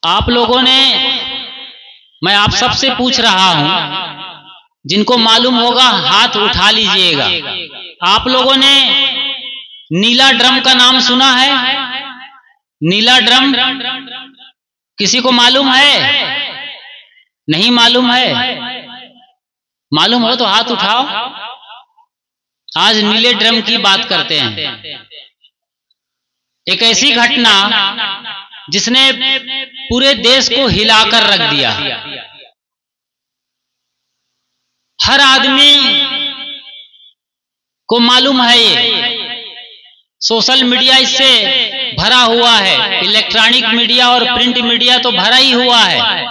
आप लोगों ने, मैं आप सबसे पूछ रहा हूं, जिनको मालूम होगा हाथ उठा लीजिएगा। आप लोगों ने नीला ड्रम का नाम सुना है? नीला ड्रम किसी को मालूम है? नहीं मालूम है? मालूम हो तो हाथ उठाओ। आज नीले ड्रम की बात करते हैं। एक ऐसी घटना जिसने पूरे देश को हिलाकर रख दिया। हर आदमी को मालूम है, ये सोशल मीडिया इससे भरा हुआ है, इलेक्ट्रॉनिक मीडिया और प्रिंट मीडिया तो भरा ही हुआ है।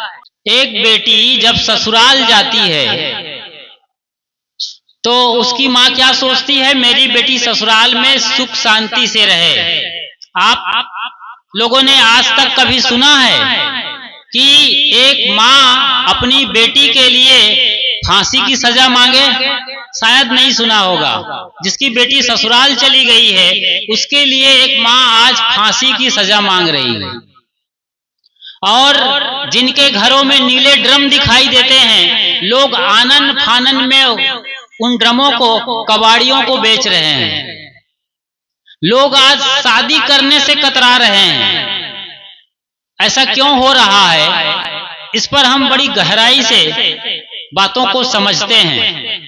एक बेटी जब ससुराल जाती है तो उसकी माँ क्या सोचती है? मेरी बेटी ससुराल में सुख शांति से रहे। आप लोगों ने आज तक कभी सुना है कि एक माँ अपनी बेटी के लिए फांसी की सजा मांगे? शायद नहीं सुना होगा। जिसकी बेटी ससुराल चली गई है उसके लिए एक माँ आज फांसी की सजा मांग रही है। और जिनके घरों में नीले ड्रम दिखाई देते हैं, लोग आनन फानन में उन ड्रमों को, कबाड़ियों को बेच रहे हैं। लोग आज शादी करने से कतरा रहे हैं। ऐसा क्यों हो रहा है? इस पर हम बड़ी गहराई से बातों को समझते हैं।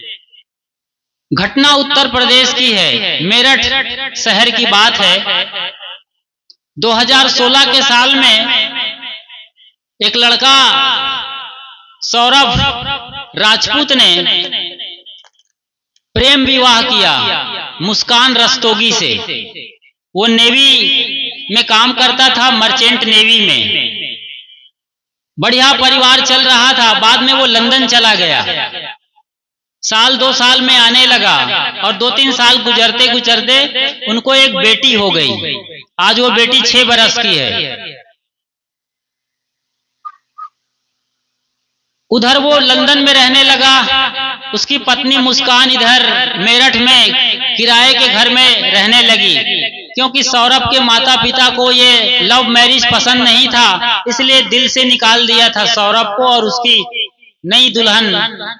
घटना उत्तर प्रदेश की है, मेरठ शहर की बात है। 2016 के साल में एक लड़का सौरभ राजपूत ने प्रेम विवाह किया मुस्कान रस्तोगी से। वो नेवी में काम करता था, मर्चेंट नेवी में। बढ़िया परिवार चल रहा था। बाद में वो लंदन चला गया। साल 2 साल में आने लगा और 2-3 साल गुजरते गुजरते उनको एक बेटी हो गई। आज वो बेटी 6 बरस की है। उधर वो लंदन में रहने लगा। उसकी पत्नी मुस्कान इधर मेरठ में किराए के घर में रहने लगी, क्योंकि सौरभ के माता पिता को ये लव मैरिज पसंद नहीं था, इसलिए दिल से निकाल दिया था सौरभ को और उसकी नई दुल्हन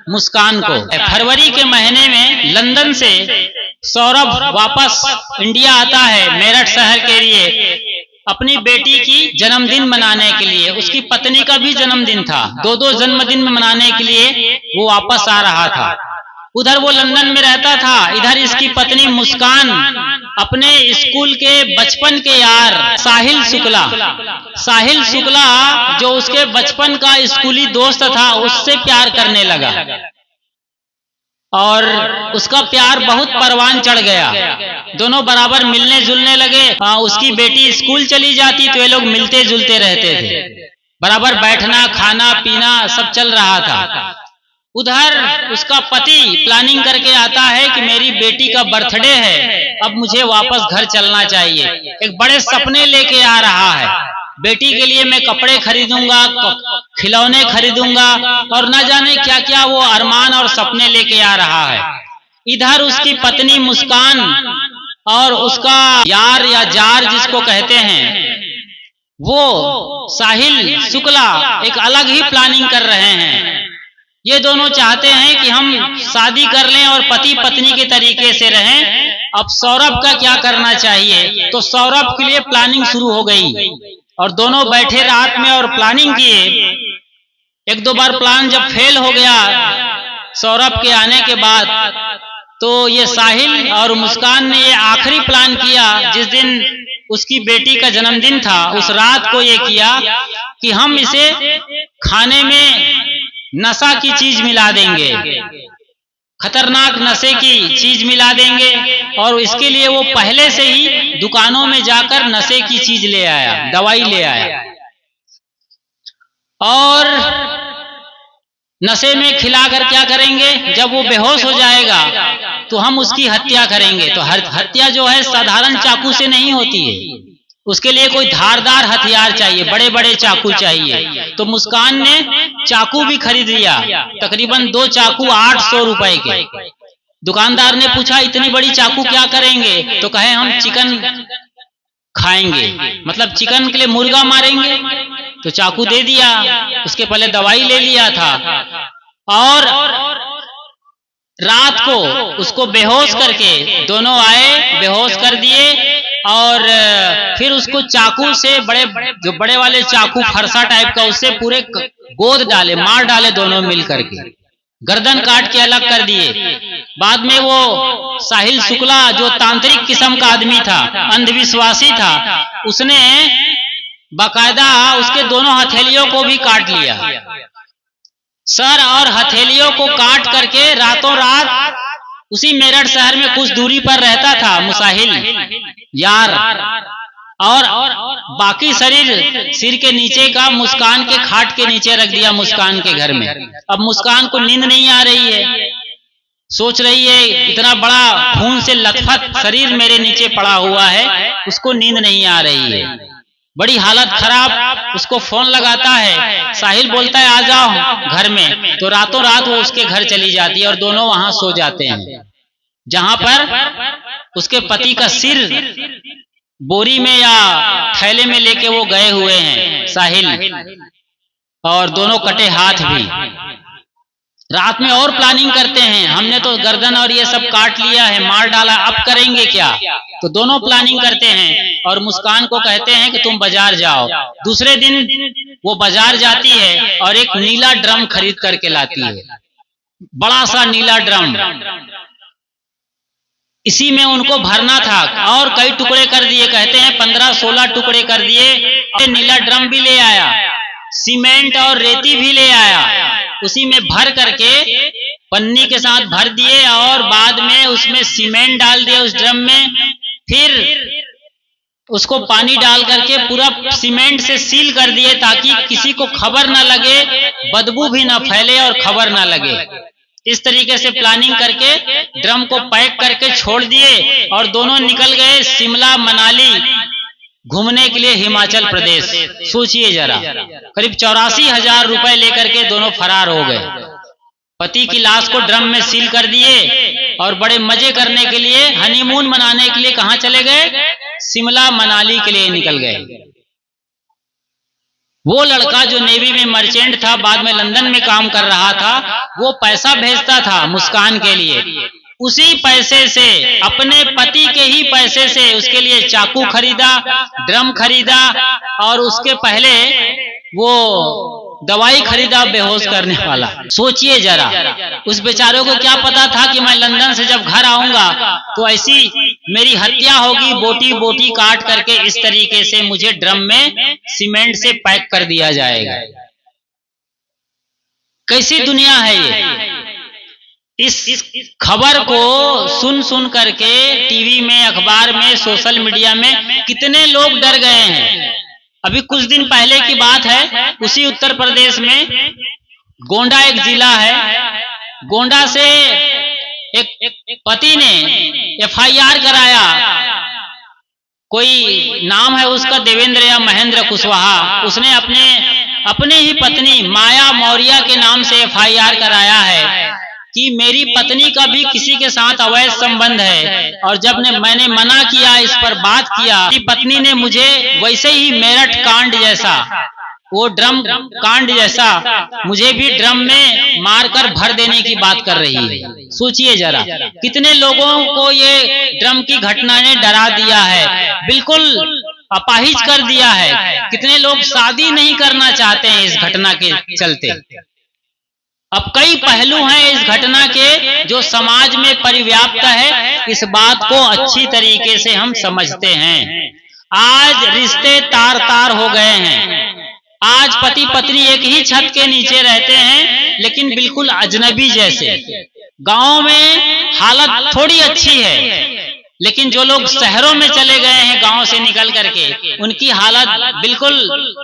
मुस्कान को। फरवरी के महीने में लंदन से सौरभ वापस इंडिया आता है, मेरठ शहर के लिए, अपनी बेटी की जन्मदिन मनाने के लिए। उसकी पत्नी का भी जन्मदिन था। 2-2 जन्मदिन मनाने के लिए वो वापस आ रहा था। उधर वो लंदन में रहता था, इधर इसकी पत्नी मुस्कान अपने स्कूल के बचपन के यार साहिल शुक्ला जो उसके बचपन का स्कूली दोस्त था, उससे प्यार करने लगा और उसका प्यार बहुत परवान चढ़ गया। दोनों बराबर मिलने जुलने लगे। उसकी बेटी स्कूल चली जाती तो ये लोग मिलते जुलते रहते थे। बराबर बैठना, खाना पीना सब चल रहा था। उधर उसका पति प्लानिंग करके आता है कि मेरी बेटी का बर्थडे है, अब मुझे वापस घर चलना चाहिए। एक बड़े सपने लेके आ रहा है। बेटी के लिए मैं कपड़े खरीदूंगा, खिलौने खरीदूंगा और न जाने क्या क्या वो अरमान और सपने लेके आ रहा है। इधर उसकी पत्नी मुस्कान और उसका यार या जार जिसको कहते हैं, वो साहिल शुक्ला एक अलग ही प्लानिंग कर रहे हैं। ये दोनों चाहते हैं कि हम शादी कर लें और पति पत्नी के तरीके से रहें। अब सौरभ का क्या करना चाहिए? तो सौरभ के लिए प्लानिंग शुरू हो गई और दोनों बैठे रात में और प्लानिंग किए। 1-2 बार प्लान जब फेल हो गया सौरभ के आने के बाद, तो ये साहिल और मुस्कान ने ये आखिरी प्लान किया। जिस दिन उसकी बेटी का जन्मदिन था, उस रात को ये किया कि हम इसे खाने में नशा की चीज मिला देंगे, खतरनाक नशे की चीज मिला देंगे। और इसके लिए वो पहले से ही दुकानों में जाकर नशे की चीज ले आया, दवाई ले आया और नशे में खिलाकर क्या करेंगे, जब वो बेहोश हो जाएगा तो हम उसकी हत्या करेंगे। तो हत्या जो है साधारण चाकू से नहीं होती है, उसके लिए कोई धारदार हथियार चाहिए, बड़े बड़े चाकू चाहिए। तो मुस्कान ने चाकू भी खरीद लिया, तकरीबन 2 चाकू 800 रुपए के। दुकानदार ने पूछा इतनी बड़ी चाकू क्या करेंगे? तो कहे हम चिकन खाएंगे, मतलब चिकन के लिए मुर्गा मारेंगे। तो चाकू दे दिया, उसके पहले दवाई ले लिया था और रात को उसको बेहोश करके दोनों आए, बेहोश कर दिए और फिर उसको चाकू से जो बड़े वाले चाकू फरसा टाइप का उससे पूरे गोद डाले, मार डाले दोनों मिल करके, गर्दन काट के अलग कर दिए। बाद में वो साहिल शुक्ला जो तांत्रिक किस्म का आदमी था, अंधविश्वासी था, उसने बाकायदा उसके दोनों हथेलियों को भी काट लिया, सर और हथेलियों को काट करके रातों रात उसी मेरठ शहर में कुछ दूरी पर रहता था मुसाहिल यार, और बाकी शरीर सिर के नीचे का मुस्कान के खाट के नीचे रख दिया, मुस्कान के घर में। अब मुस्कान को नींद नहीं आ रही है, सोच रही है इतना बड़ा खून से लथपथ शरीर मेरे नीचे पड़ा हुआ है, उसको नींद नहीं आ रही है, बड़ी हालत खराब। उसको फोन लगाता है, साहिल बोलता है आ जाओ घर में, तो रातों रात वो उसके घर चली जाती है और दोनों वहां सो जाते हैं, जहां पर उसके पति का सिर बोरी में या थैले में लेके वो गए हुए हैं साहिल, और दोनों कटे हाथ भी। रात में और प्लानिंग करते हैं, हमने तो गर्दन और ये सब काट लिया है, मार डाला, अब करेंगे क्या? तो दोनों प्लानिंग करते हैं और मुस्कान को कहते हैं कि तुम बाजार जाओ। दूसरे दिन वो बाजार जाती है और एक नीला ड्रम खरीद करके लाती है, बड़ा सा नीला ड्रम। इसी में उनको भरना था और कई टुकड़े कर दिए, कहते हैं 15-16 टुकड़े कर दिए। नीला ड्रम भी ले आया, सीमेंट और रेती भी ले आया, उसी में भर करके पन्नी के साथ भर दिए और बाद में उसमें सीमेंट डाल दिया उस ड्रम में, फिर उसको पानी डाल करके पूरा सीमेंट से सील कर दिए ताकि किसी को खबर ना लगे, बदबू भी ना फैले और खबर ना लगे। इस तरीके से प्लानिंग करके ड्रम को पैक करके छोड़ दिए और दोनों निकल गए शिमला मनाली घूमने के लिए, हिमाचल प्रदेश। सोचिए जरा, करीब 84,000 रुपए लेकर के दोनों फरार हो गए। पति की लाश को ड्रम में सील कर दिए और बड़े मजे करने के लिए, हनीमून मनाने के लिए कहां चले गए? शिमला मनाली के लिए निकल गए। वो लड़का जो नेवी में मर्चेंट था, बाद में लंदन में काम कर रहा था, वो पैसा भेजता था मुस्कान के लिए, उसी पैसे से, अपने पति के ही पैसे से उसके लिए चाकू खरीदा, ड्रम खरीदा और उसके पहले वो दवाई खरीदा बेहोश करने वाला। सोचिए जरा, उस बेचारों को क्या पता था कि मैं लंदन से जब घर आऊंगा तो ऐसी मेरी हत्या होगी, बोटी बोटी काट करके इस तरीके से मुझे ड्रम में सीमेंट से पैक कर दिया जाएगा। कैसी दुनिया है ये? इस खबर को सुन सुन करके टीवी में, अखबार में, सोशल मीडिया में कितने लोग डर गए हैं। अभी कुछ दिन पहले की बात है, उसी उत्तर प्रदेश में गोंडा एक जिला है, गोंडा से एक पति ने FIR कराया, कोई नाम है उसका देवेंद्र या महेंद्र कुशवाहा, उसने अपने ही पत्नी माया मौर्य के नाम से FIR कराया है कि मेरी पत्नी का भी किसी के साथ अवैध संबंध है, और जब मैंने मना किया, इस पर बात किया, मेरी पत्नी ने मुझे वैसे ही मेरठ कांड जैसा, वो ड्रम कांड जैसा मुझे भी ड्रम में मारकर भर देने की बात कर रही है। सोचिए जरा, कितने लोगों को ये ड्रम की घटना ने डरा दिया है, बिल्कुल अपाहिज कर दिया है। कितने लोग शादी नहीं करना चाहते हैं इस घटना के चलते। अब कई पहलू हैं इस घटना के जो समाज में परिव्याप्त है, इस बात को अच्छी तरीके से हम समझते हैं। आज रिश्ते तार तार हो गए हैं, आज पति पत्नी एक ही छत के नीचे रहते हैं लेकिन बिल्कुल अजनबी जैसे। गांव में हालत थोड़ी अच्छी है, लेकिन जो लोग शहरों में चले गए हैं गांव से निकल करके, उनकी हालत बिल्कुल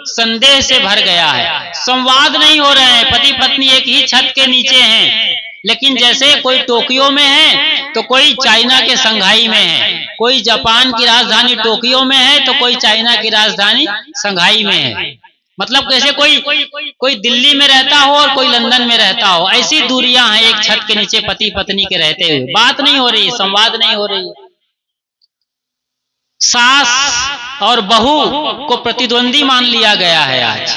संदेह से भर गया है। संवाद नहीं हो रहे हैं, पति पत्नी एक ही छत के नीचे हैं, लेकिन जैसे कोई टोक्यो में है तो कोई चाइना के संघाई में है, कोई जापान की राजधानी टोक्यो में है तो कोई चाइना की राजधानी संघाई में है। मतलब कैसे कोई दिल्ली में रहता हो और कोई लंदन में रहता हो, ऐसी दूरियां हैं एक छत के नीचे पति पत्नी के रहते हुए। बात नहीं हो रही, संवाद नहीं हो रही। सास और बहू को प्रतिद्वंदी मान लिया गया है आज।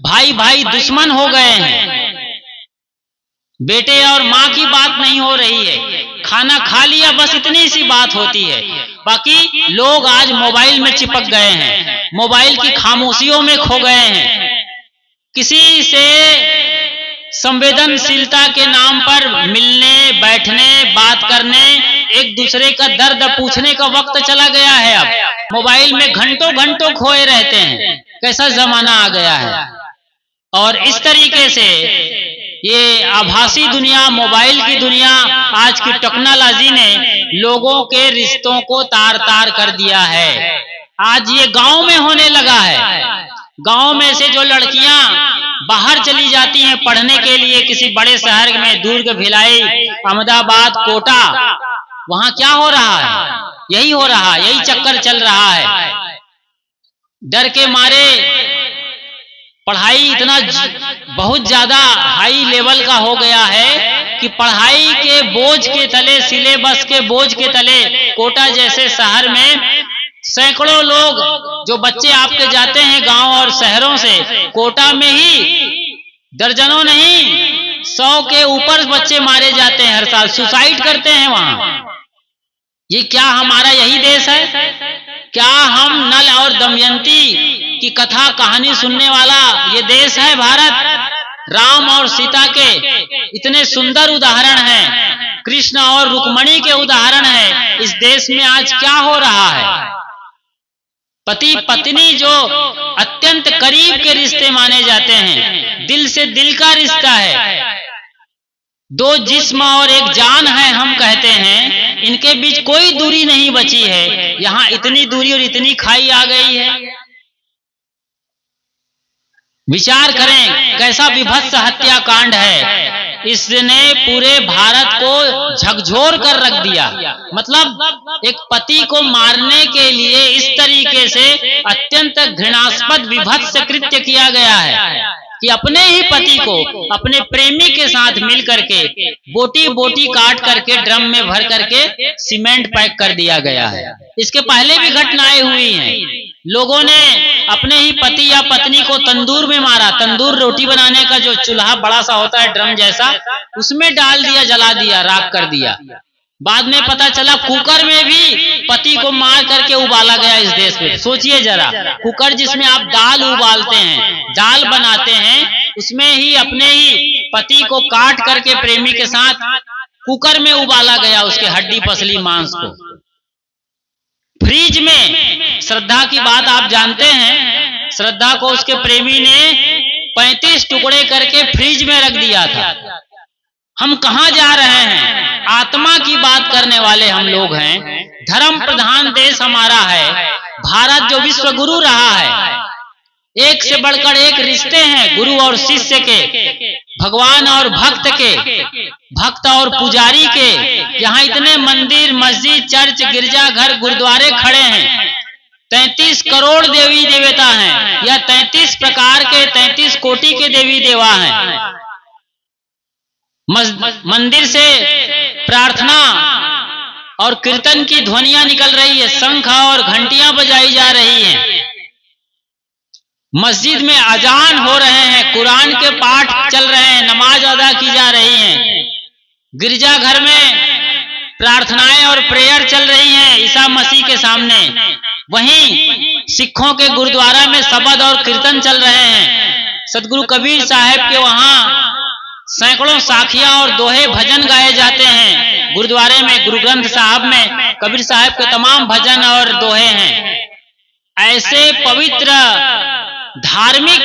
भाई भाई दुश्मन हो गए हैं। बेटे और माँ की बात नहीं हो रही है, खाना खा लिया बस इतनी सी बात होती है। बाकी लोग आज मोबाइल में चिपक गए हैं, मोबाइल की खामोशियों में खो गए हैं। किसी से संवेदनशीलता के नाम पर मिलने, बैठने, बात करने, एक दूसरे का दर्द पूछने का वक्त चला गया है। अब मोबाइल में घंटों घंटों खोए रहते हैं। कैसा जमाना आ गया है। और इस तरीके से ये आभासी दुनिया, मोबाइल की दुनिया, आज की टेक्नोलॉजी ने लोगों के रिश्तों को तार तार कर दिया है। आज ये गांव में होने लगा है। गांव में से जो लड़कियां बाहर चली जाती हैं पढ़ने के लिए किसी बड़े शहर में, दुर्ग, भिलाई, अहमदाबाद, कोटा, वहां क्या हो रहा है? यही हो रहा है, यही चक्कर चल रहा है। डर के मारे पढ़ाई इतना बहुत ज्यादा हाई लेवल का हो गया है कि पढ़ाई के बोझ के तले, सिलेबस के बोझ के तले कोटा जैसे शहर में सैकड़ों लोग, जो बच्चे आपके जाते हैं गांव और शहरों से, कोटा में ही दर्जनों नहीं 100 के ऊपर बच्चे मारे जाते हैं हर साल, सुसाइड करते हैं वहां। ये क्या हमारा यही देश है? क्या हम नल और दमयंती की कथा कहानी सुनने वाला ये देश है भारत? राम और सीता के इतने सुंदर उदाहरण हैं, कृष्ण और रुक्मणी के उदाहरण हैं। इस देश में आज क्या हो रहा है? पति पत्नी जो अत्यंत करीब के रिश्ते माने जाते हैं, दिल से दिल का रिश्ता है, दो जिस्म और एक जान है हम कहते हैं, इनके बीच कोई दूरी नहीं बची है। यहां इतनी दूरी और इतनी खाई आ गई है। विचार करें कैसा विभत्स हत्याकांड है। इसने पूरे भारत को झकझोर कर रख दिया। मतलब एक पति को मारने के लिए इस तरीके से अत्यंत घृणास्पद विभत्स कृत्य किया गया है कि अपने ही पति को अपने प्रेमी के साथ मिल करके बोटी बोटी काट करके ड्रम में भर करके सीमेंट पैक कर दिया गया है। इसके पहले भी घटनाएं हुई हैं। लोगों ने अपने ही पति या पत्नी को तंदूर में मारा। तंदूर रोटी बनाने का जो चूल्हा बड़ा सा होता है ड्रम जैसा, उसमें डाल दिया, जला दिया, राख कर दिया। बाद में पता चला कुकर में भी पति को मार करके उबाला गया इस देश में। सोचिए जरा, कुकर जिसमें आप दाल उबालते हैं, दाल बनाते हैं, उसमें ही अपने ही पति को काट करके प्रेमी के साथ कुकर में उबाला गया, उसके हड्डी पसली मांस को। फ्रिज में, श्रद्धा की बात आप जानते हैं, श्रद्धा को उसके प्रेमी ने 35 टुकड़े करके फ्रिज में रख दिया था। हम कहां जा रहे हैं? आत्मा की बात करने वाले हम लोग हैं। धर्म प्रधान देश हमारा है भारत, जो विश्व गुरु रहा है। एक से बढ़कर एक रिश्ते हैं गुरु और शिष्य के, भगवान और भक्त के, भक्त और पुजारी के। यहाँ इतने मंदिर, मस्जिद, चर्च, गिरजाघर, गुरुद्वारे खड़े हैं। 33 करोड़ देवी देवता हैं, या 33 प्रकार के 33 कोटि के देवी देवा हैं। मंदिर से प्रार्थना और कीर्तन की ध्वनियां निकल रही है, शंख और घंटियां बजाई जा रही हैं। मस्जिद में अजान हो रहे हैं, कुरान के पाठ चल रहे हैं, नमाज अदा की जा रही है। गिरजाघर में प्रार्थनाएं और प्रेयर चल रही हैं ईसा मसीह के सामने। वहीं सिखों के गुरुद्वारा में शबद और कीर्तन चल रहे हैं। सदगुरु कबीर साहब के वहां सैकड़ों साखियां और दोहे भजन गाए जाते हैं। गुरुद्वारे में, गुरु ग्रंथ साहब में कबीर साहब के तमाम भजन और दोहे हैं। ऐसे पवित्र धार्मिक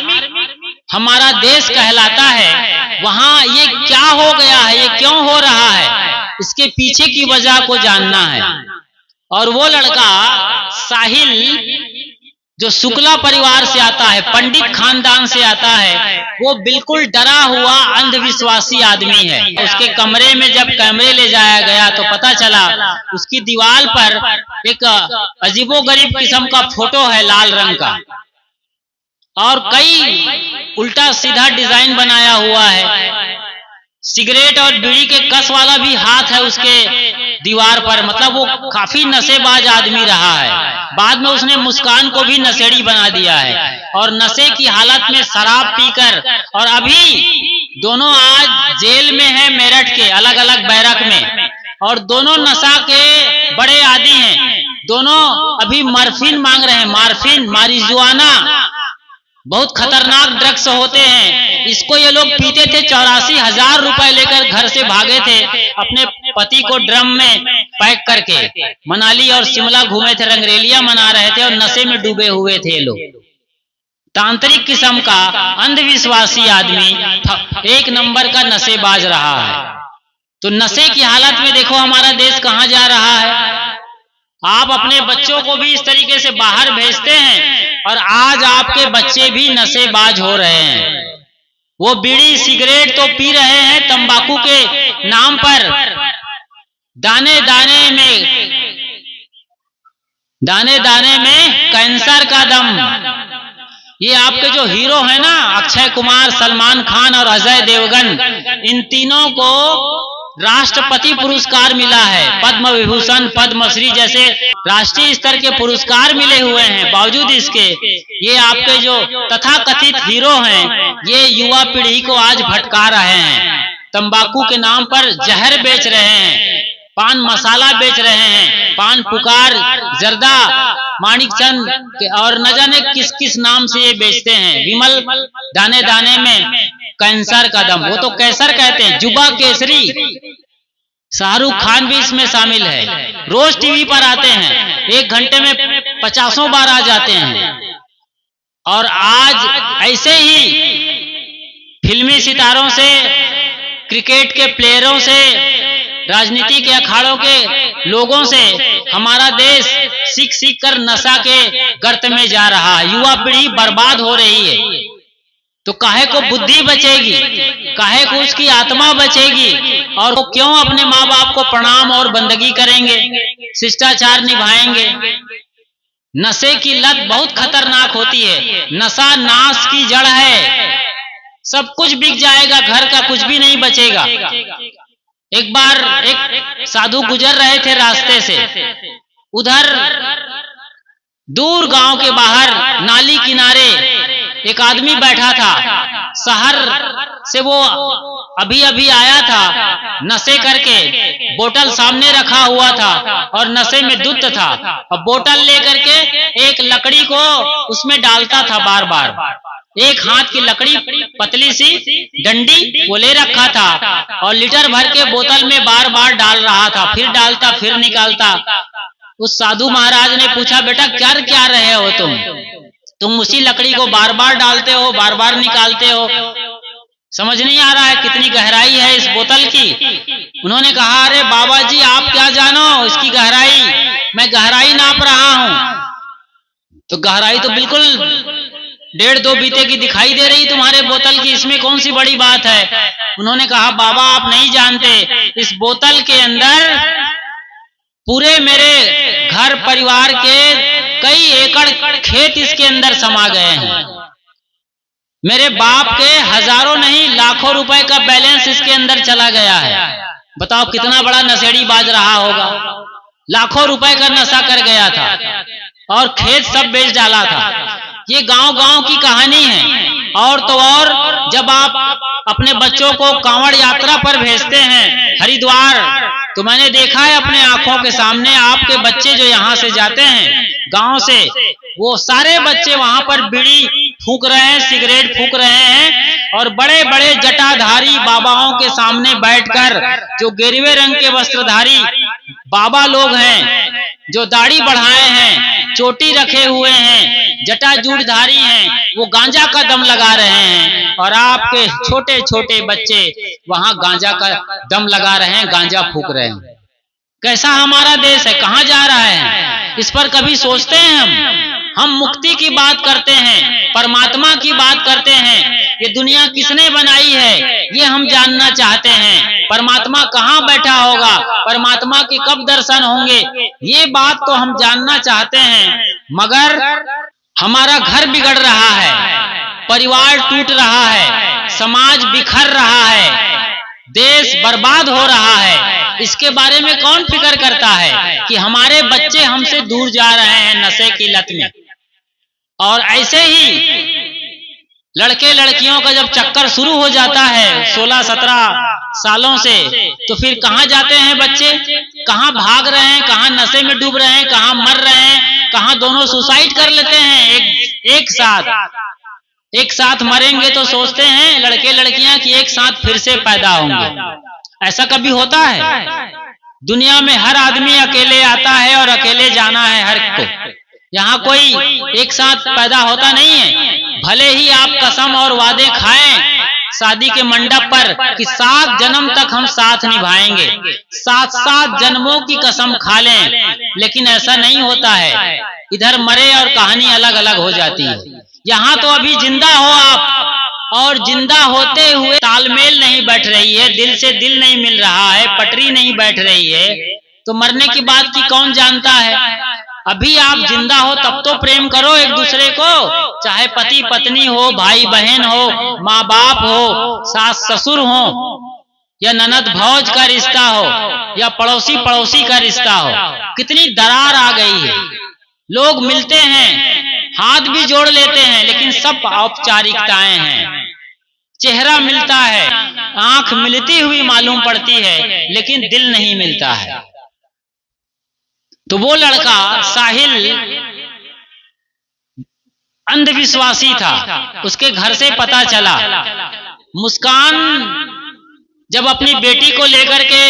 हमारा देश कहलाता है, वहां ये क्या हो गया है, ये क्यों हो रहा है, इसके पीछे की वजह को जानना है। और वो लड़का साहिल जो शुक्ला परिवार से आता है, पंडित खानदान से आता है, वो बिल्कुल डरा हुआ अंधविश्वासी आदमी है। उसके कमरे में जब कैमरे ले जाया गया तो पता चला उसकी दीवार पर एक अजीबोगरीब किस्म का फोटो है लाल रंग का, और कई उल्टा सीधा डिजाइन बनाया हुआ है। सिगरेट और बीड़ी के कस वाला भी हाथ है उसके दीवार पर, मतलब वो काफी नशेबाज आदमी रहा है। बाद में उसने मुस्कान को भी नशेड़ी बना दिया है और नशे की हालत में शराब पीकर, और अभी दोनों आज जेल में है मेरठ के अलग अलग बैरक में, और दोनों नशा के बड़े आदी हैं। दोनों अभी मॉर्फिन मांग रहे हैं, मॉर्फिन, मारिजुआना, बहुत खतरनाक ड्रग्स होते हैं। इसको ये लोग पीते थे, 84,000 रुपए लेकर घर से भागे थे, अपने पति को ड्रम में पैक करके मनाली और शिमला घूमे थे, रंगरेलिया मना रहे थे और नशे में डूबे हुए थे लोग। तांत्रिक किस्म का अंधविश्वासी आदमी एक नंबर का नशेबाज रहा है। तो नशे की हालत में देखो हमारा देश कहाँ जा रहा है। आप अपने बच्चों को भी इस तरीके से बाहर भेजते हैं और आज आपके बच्चे भी नशेबाज हो रहे हैं। वो बीड़ी सिगरेट तो पी रहे हैं, तंबाकू के नाम पर दाने दाने में कैंसर का दम। ये आपके जो हीरो है ना, अक्षय कुमार, सलमान खान और अजय देवगन, इन तीनों को राष्ट्रपति पुरस्कार मिला है, पद्म विभूषण, पद्मश्री जैसे राष्ट्रीय स्तर के पुरस्कार मिले हुए हैं। बावजूद इसके ये आपके जो तथाकथित हीरो हैं, ये युवा पीढ़ी को आज भटका रहे हैं। तंबाकू के नाम पर जहर बेच रहे हैं, पान मसाला बेच रहे हैं, पान पुकार, जर्दा, माणिकचंद और न जाने किस किस नाम से ये बेचते हैं। विमल, दाने दाने में कैंसर का दम, वो तो कैंसर कहते हैं। जुबा केसरी, शाहरुख खान भी इसमें शामिल है। रोज टीवी पर आते हैं, 1 घंटे में 50 बार आ जाते हैं। और आज ऐसे ही फिल्मी सितारों से, क्रिकेट के प्लेयरों से, राजनीति के अखाड़ों के लोगों से हमारा देश सीख सीख कर नशा के गर्त में जा रहा है। युवा पीढ़ी बर्बाद हो रही है। तो काहे को बुद्धि बचेगी, काहे को उसकी आत्मा बचेगी, और वो क्यों अपने माँ बाप को प्रणाम और बंदगी करेंगे, शिष्टाचार निभाएंगे। नशे की लत बहुत खतरनाक होती है। नशा नाश की जड़ है। सब कुछ बिक जाएगा, घर का कुछ भी नहीं बचेगा। एक बार एक साधु गुजर रहे थे रास्ते से, उधर दूर गांव के बाहर नाली किनारे एक आदमी बैठा था। शहर से वो अभी अभी आया था, नशे करके बोतल सामने रखा हुआ था और नशे में धुत था। और बोतल लेकर के एक लकड़ी को उसमें डालता था बार बार। एक हाथ की लकड़ी, पतली सी डंडी वो ले रखा था और लीटर भर के बोतल में बार बार डाल रहा था, फिर डालता फिर निकालता। उस साधु महाराज ने पूछा, बेटा कर क्या रहे हो तुम उसी लकड़ी को बार बार डालते हो, बार बार निकालते हो, समझ नहीं आ रहा है कितनी गहराई है इस बोतल की। उन्होंने कहा, अरे बाबा जी आप क्या जानो इसकी गहराई, मैं गहराई नाप रहा हूं। तो गहराई तो बिल्कुल 1.5-2 बीते की दिखाई दे रही तुम्हारे बोतल की, इसमें कौन सी बड़ी बात है। उन्होंने कहा, बाबा आप नहीं जानते, इस बोतल के अंदर पूरे मेरे घर परिवार के कई एकड़ खेत इसके अंदर समा गए हैं। मेरे बाप के हजारों नहीं लाखों रुपए का बैलेंस इसके अंदर चला गया है। बताओ कितना बड़ा नशेड़ी बाज रहा होगा। लाखों रुपए का नशा कर गया था और खेत सब बेच डाला था। ये गांव-गांव की कहानी है। और तो और जब आप अपने बच्चों को कांवड़ यात्रा पर भेजते हैं हरिद्वार, तो मैंने देखा है अपने आंखों के सामने, आपके बच्चे जो यहाँ से जाते हैं गांव से, वो सारे बच्चे वहां पर बीड़ी फूंक रहे हैं, सिगरेट फूंक रहे हैं और बड़े बड़े जटाधारी बाबाओं के सामने बैठकर, जो गेरुए रंग के वस्त्रधारी बाबा लोग हैं, जो दाढ़ी बढ़ाए हैं, चोटी रखे हुए हैं, जटाजूटधारी हैं, वो गांजा का दम लगा रहे हैं। और आपके छोटे छोटे बच्चे वहां गांजा का दम लगा रहे हैं, गांजा फूंक रहे हैं। कैसा हमारा देश है, कहां जा रहा है, इस पर कभी सोचते हैं हम मुक्ति की बात करते हैं, परमात्मा की बात करते हैं। ये दुनिया किसने बनाई है ये हम जानना चाहते हैं। परमात्मा कहाँ बैठा होगा, परमात्मा के कब दर्शन होंगे, ये बात तो हम जानना चाहते हैं। मगर हमारा घर बिगड़ रहा है, परिवार टूट रहा है, समाज बिखर रहा है, देश बर्बाद हो रहा है। इसके बारे में कौन फिक्र करता है कि हमारे बच्चे हमसे दूर जा रहे हैं नशे की लत में। और ऐसे ही लड़के लड़कियों का जब चक्कर शुरू हो जाता है 16-17 सालों से, तो फिर कहाँ जाते हैं बच्चे, कहाँ भाग रहे हैं, कहाँ नशे में डूब रहे हैं, कहाँ मर रहे हैं, कहाँ दोनों सुसाइड कर लेते हैं एक साथ मरेंगे तो सोचते हैं लड़के लड़कियां कि एक साथ फिर से पैदा होंगे। ऐसा कभी होता है? दुनिया में हर आदमी अकेले आता है और अकेले जाना है हर को। यहाँ कोई एक साथ पैदा होता नहीं है। भले ही आप कसम और वादे खाएं शादी के मंडप पर कि 7 जन्म तक हम साथ निभाएंगे, 7 जन्मों की कसम खा लें, लेकिन ऐसा नहीं होता है। इधर मरे और कहानी अलग अलग हो जाती है। यहाँ तो अभी जिंदा हो आप, और जिंदा होते हुए तालमेल नहीं बैठ रही है, दिल से दिल नहीं मिल रहा है, पटरी नहीं बैठ रही है, तो मरने की बात की कौन जानता है। अभी आप जिंदा हो तब तो प्रेम करो एक दूसरे को, चाहे पति पत्नी हो, भाई बहन हो, माँ बाप हो, सास ससुर हो, या ननद भौज का रिश्ता हो, या पड़ोसी पड़ोसी का रिश्ता हो। कितनी दरार आ गई है। लोग मिलते हैं, हाथ भी जोड़ लेते हैं, लेकिन सब औपचारिकताएं हैं। चेहरा मिलता है, आंख मिलती हुई मालूम पड़ती है, लेकिन दिल नहीं मिलता है। तो वो लड़का साहिल अंधविश्वासी था। उसके घर से पता चला, मुस्कान जब अपनी बेटी को लेकर के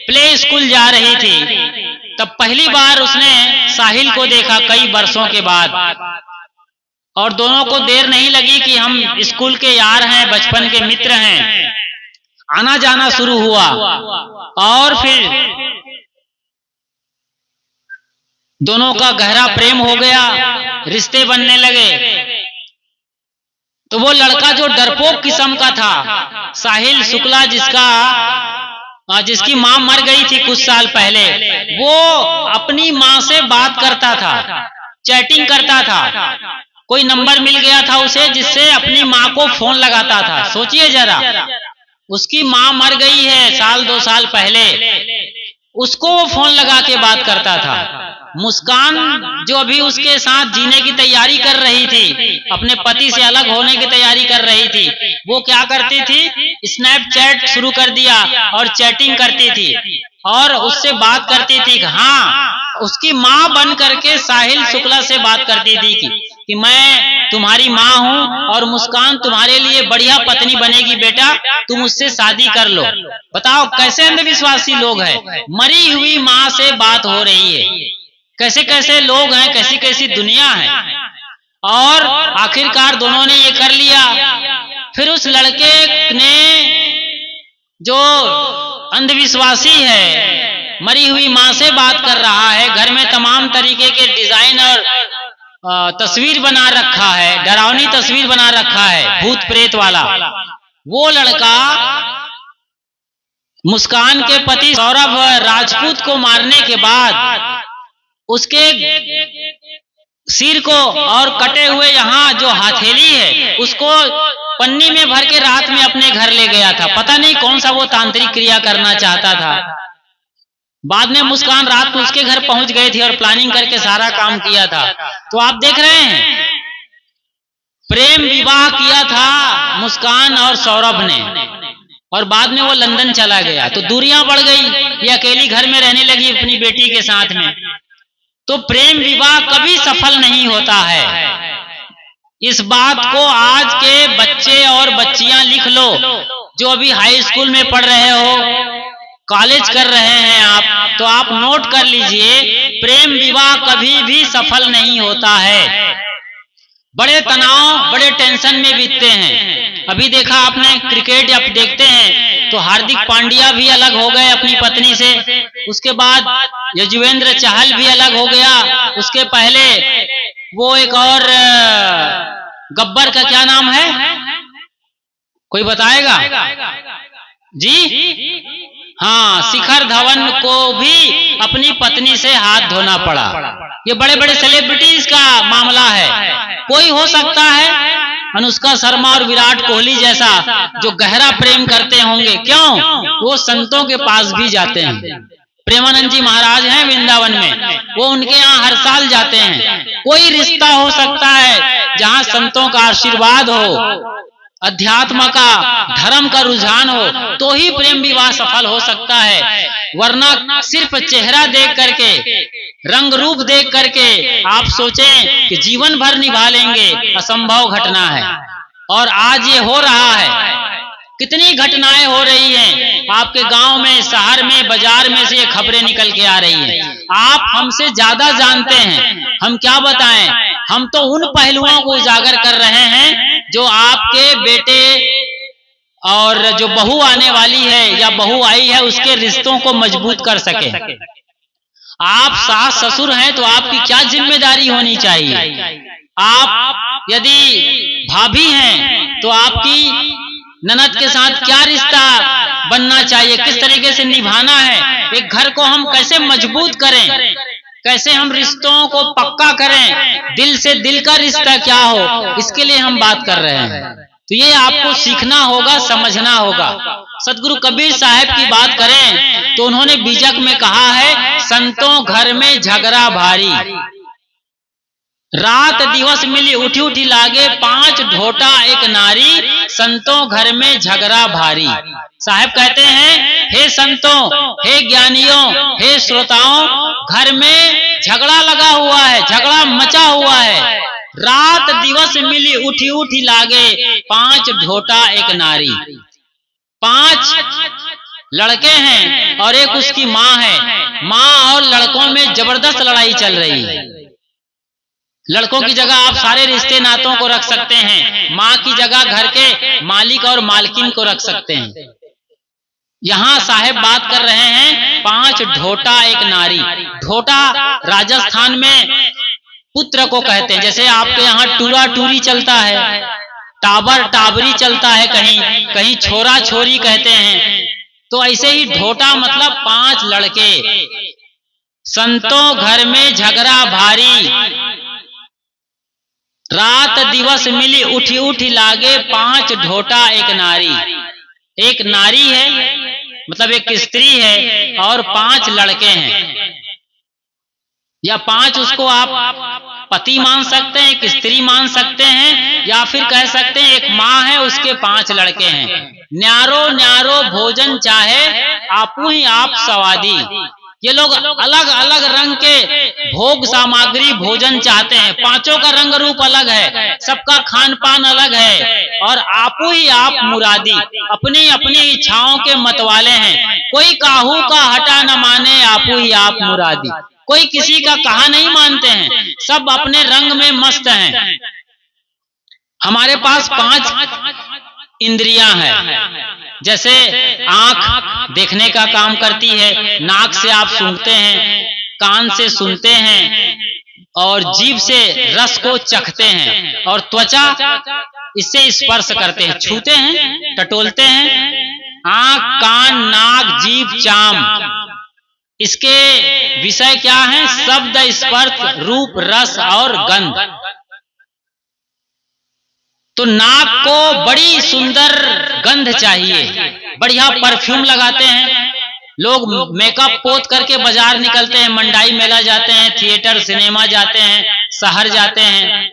प्ले स्कूल जा रही थी, तब पहली बार उसने साहिल को देखा कई वर्षों के बाद। और दोनों को देर नहीं लगी कि हम स्कूल के यार हैं, बचपन के मित्र हैं। आना जाना शुरू हुआ और फिर दोनों का गहरा प्रेम हो गया, रिश्ते बनने लगे। तो वो लड़का जो डरपोक किस्म का था, साहिल शुक्ला, जिसकी मां मर गई थी कुछ साल पहले, वो अपनी मां से बात करता था, चैटिंग करता था। कोई नंबर मिल गया था उसे जिससे अपनी मां को फोन लगाता था। सोचिए जरा, उसकी मां मर गई है 1-2 साल पहले, उसको वो फोन लगा के बात करता था। मुस्कान जो अभी उसके साथ जीने की तैयारी कर रही थी, अपने पति से अलग होने की तैयारी कर रही थी, वो क्या करती थी, स्नैपचैट शुरू कर दिया और चैटिंग करती थी और उससे बात करती थी। हाँ, उसकी माँ बन करके साहिल शुक्ला से बात करती थी कि मैं तुम्हारी माँ हूँ और मुस्कान तुम्हारे लिए बढ़िया पत्नी बनेगी, बेटा तुम उससे शादी कर लो। बताओ कैसे अंधविश्वासी लोग हैं। मरी हुई माँ से बात हो रही है। कैसे कैसे लोग हैं, कैसी कैसी दुनिया है। और आखिरकार दोनों ने ये कर लिया। फिर उस लड़के ने जो अंधविश्वासी है, मरी हुई माँ से बात कर रहा है, घर में तमाम तरीके के डिजाइन और तस्वीर बना रखा है, डरावनी तस्वीर बना रखा है भूत प्रेत वाला। वो लड़का मुस्कान के पति सौरभ राजपूत को मारने के बाद उसके सिर को और कटे हुए यहाँ जो हथेली है उसको पन्नी में भर के रात में अपने घर ले गया था। पता नहीं कौन सा वो तांत्रिक क्रिया करना चाहता था। बाद में मुस्कान रात को उसके घर पहुंच गई थी और प्लानिंग करके सारा काम किया था। तो आप देख रहे हैं, प्रेम विवाह किया था मुस्कान और सौरभ ने, और बाद में वो लंदन चला गया तो दूरियां बढ़ गई। ये अकेली घर में रहने लगी अपनी बेटी के साथ में। तो प्रेम विवाह कभी सफल नहीं होता है। इस बात को आज के बच्चे और बच्चियां लिख लो, जो अभी हाई स्कूल में पढ़ रहे हो, कॉलेज कर रहे हैं आप, तो आप नोट कर लीजिए, प्रेम विवाह कभी भी सफल नहीं होता है। बड़े तनाव, बड़े टेंशन में बीतते हैं। अभी देखा आपने क्रिकेट आप देखते हैं तो हार्दिक पांड्या भी अलग हो गए अपनी पत्नी से, उसके बाद युजवेंद्र चहल भी अलग हो गया, उसके पहले वो एक और गब्बर का क्या नाम है, कोई बताएगा जी? हाँ, शिखर धवन को भी अपनी पत्नी से हाथ धोना पड़ा। ये बड़े बड़े सेलिब्रिटीज का मामला है। कोई हो सकता है अनुष्का शर्मा और विराट कोहली जैसा जो गहरा प्रेम करते होंगे। क्यों? वो संतों के पास भी जाते हैं। प्रेमानंद जी महाराज हैं वृंदावन में, वो उनके यहाँ हर साल जाते हैं। कोई रिश्ता हो सकता है जहाँ संतों का आशीर्वाद हो, अध्यात्म का, धर्म का रुझान हो, तो ही प्रेम विवाह सफल हो सकता है। वरना सिर्फ चेहरा देख करके, रंग रूप देख करके आप सोचें कि जीवन भर निभा लेंगे, असंभव घटना है। और आज ये हो रहा है, कितनी घटनाएं हो रही हैं आपके गांव में, शहर में, बाजार में से ये खबरें निकल के आ रही हैं। आप हमसे ज्यादा जानते हैं, हम क्या बताएं। हम तो उन पहलुओं को उजागर कर रहे हैं जो आपके बेटे और जो बहू आने वाली है या बहू आई है उसके रिश्तों को मजबूत कर सके। आप सास ससुर हैं तो आपकी क्या जिम्मेदारी होनी चाहिए। आप यदि भाभी हैं तो आपकी ननद के साथ क्या रिश्ता बनना चाहिए, किस तरीके से निभाना है। एक घर को हम कैसे मजबूत करें, कैसे हम रिश्तों को पक्का करें, दिल से दिल का रिश्ता क्या हो, इसके लिए हम बात कर रहे हैं। तो ये आपको सीखना होगा, समझना होगा। सतगुरु कबीर साहब की बात करें तो उन्होंने बीजक में कहा है, संतों घर में झगड़ा भारी, रात दिवस मिली उठी उठी लागे, 5 ढोटा एक नारी, संतों घर में झगड़ा भारी। साहब कहते हैं, हे संतों, हे ज्ञानियों, हे श्रोताओं, घर में झगड़ा लगा हुआ है, झगड़ा मचा हुआ है। रात दिवस मिली उठी उठी लागे, 5 ढोटा एक नारी। 5 लड़के हैं और एक उसकी माँ है। माँ और लड़कों में जबरदस्त लड़ाई चल रही है। लड़कों की जगह आप सारे रिश्ते नातों को रख सकते हैं, माँ की जगह घर के मालिक और मालकिन को रख सकते हैं। यहाँ साहेब बात कर रहे हैं 5 ढोटा एक नारी। ढोटा राजस्थान में पुत्र को कहते हैं, जैसे आपके यहाँ टूरा टूरी चलता है, टाबर टाबरी चलता है, कहीं कहीं छोरा छोरी कहते हैं, तो ऐसे ही ढोटा मतलब 5 लड़के। संतों घर में झगड़ा भारी, रात दिवस मिली उठी उठी लागे, 5 ढोटा एक नारी। एक नारी है मतलब एक स्त्री है और 5 लड़के हैं, या 5 उसको आप पति मान सकते हैं, एक स्त्री मान सकते हैं, या फिर कह सकते हैं एक माँ है उसके 5 लड़के हैं। न्यारो न्यारो भोजन चाहे, आपू ही आप सवादी। ये लोग अलग अलग रंग के भोग सामग्री भोजन चाहते हैं। 5 का रंग रूप अलग है, सबका खान पान अलग है, और आपू ही आप मुरादी, अपनी अपनी इच्छाओं के मतवाले हैं। कोई काहू का हटा न माने, आपू ही आप मुरादी। कोई किसी का कहा नहीं मानते हैं, सब अपने रंग में मस्त हैं। हमारे पास 5 इंद्रियां हैं, जैसे आंख देखने का काम करती है, नाक से आप सूंघते हैं, कान से सुनते हैं, और जीभ से रस को चखते हैं, और त्वचा इससे स्पर्श करते हैं, छूते हैं, टटोलते हैं। आंख, कान, नाक, जीभ, चाम, इसके विषय क्या है? शब्द, स्पर्श, रूप, रस और गंध। तो नाक को बड़ी सुंदर गंध चाहिए, बढ़िया परफ्यूम लगाते हैं लोग, मेकअप पोत करके बाजार निकलते हैं, मंडाई मेला जाते हैं, थिएटर सिनेमा जाते हैं, शहर जाते हैं,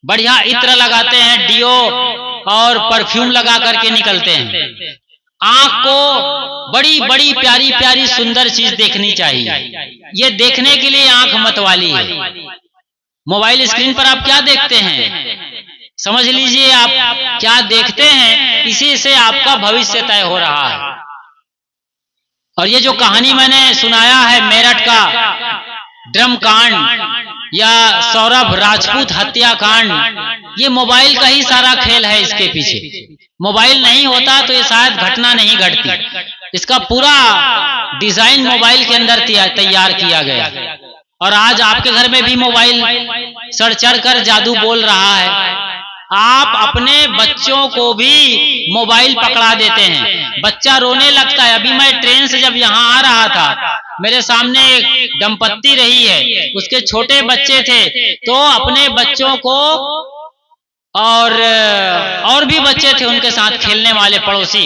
बढ़िया इत्र लगाते हैं, डियो और परफ्यूम लगा करके निकलते हैं। आंख को बड़ी बड़ी प्यारी प्यारी सुंदर चीज देखनी चाहिए। ये देखने के लिए आंख मतवाली है। मोबाइल स्क्रीन पर आप क्या देखते हैं, समझ लीजिए आप क्या देखते हैं, इसी से आपका भविष्य तय हो रहा है। और ये जो कहानी मैंने सुनाया है मेरठ का ड्रम कांड या सौरभ राजपूत हत्याकांड, ये मोबाइल का ही सारा खेल है। इसके पीछे मोबाइल नहीं होता तो ये शायद घटना नहीं घटती। इसका पूरा डिजाइन मोबाइल के अंदर तैयार किया गया, और आज आपके घर में भी मोबाइल सर चढ़ कर जादू बोल रहा है। आप अपने बच्चों को भी मोबाइल पकड़ा देते हैं, बच्चा रोने लगता है। अभी मैं ट्रेन से जब यहाँ आ रहा था, मेरे सामने एक दंपत्ति रही है, उसके छोटे बच्चे थे, तो अपने बच्चों को और भी बच्चे थे उनके साथ खेलने वाले पड़ोसी।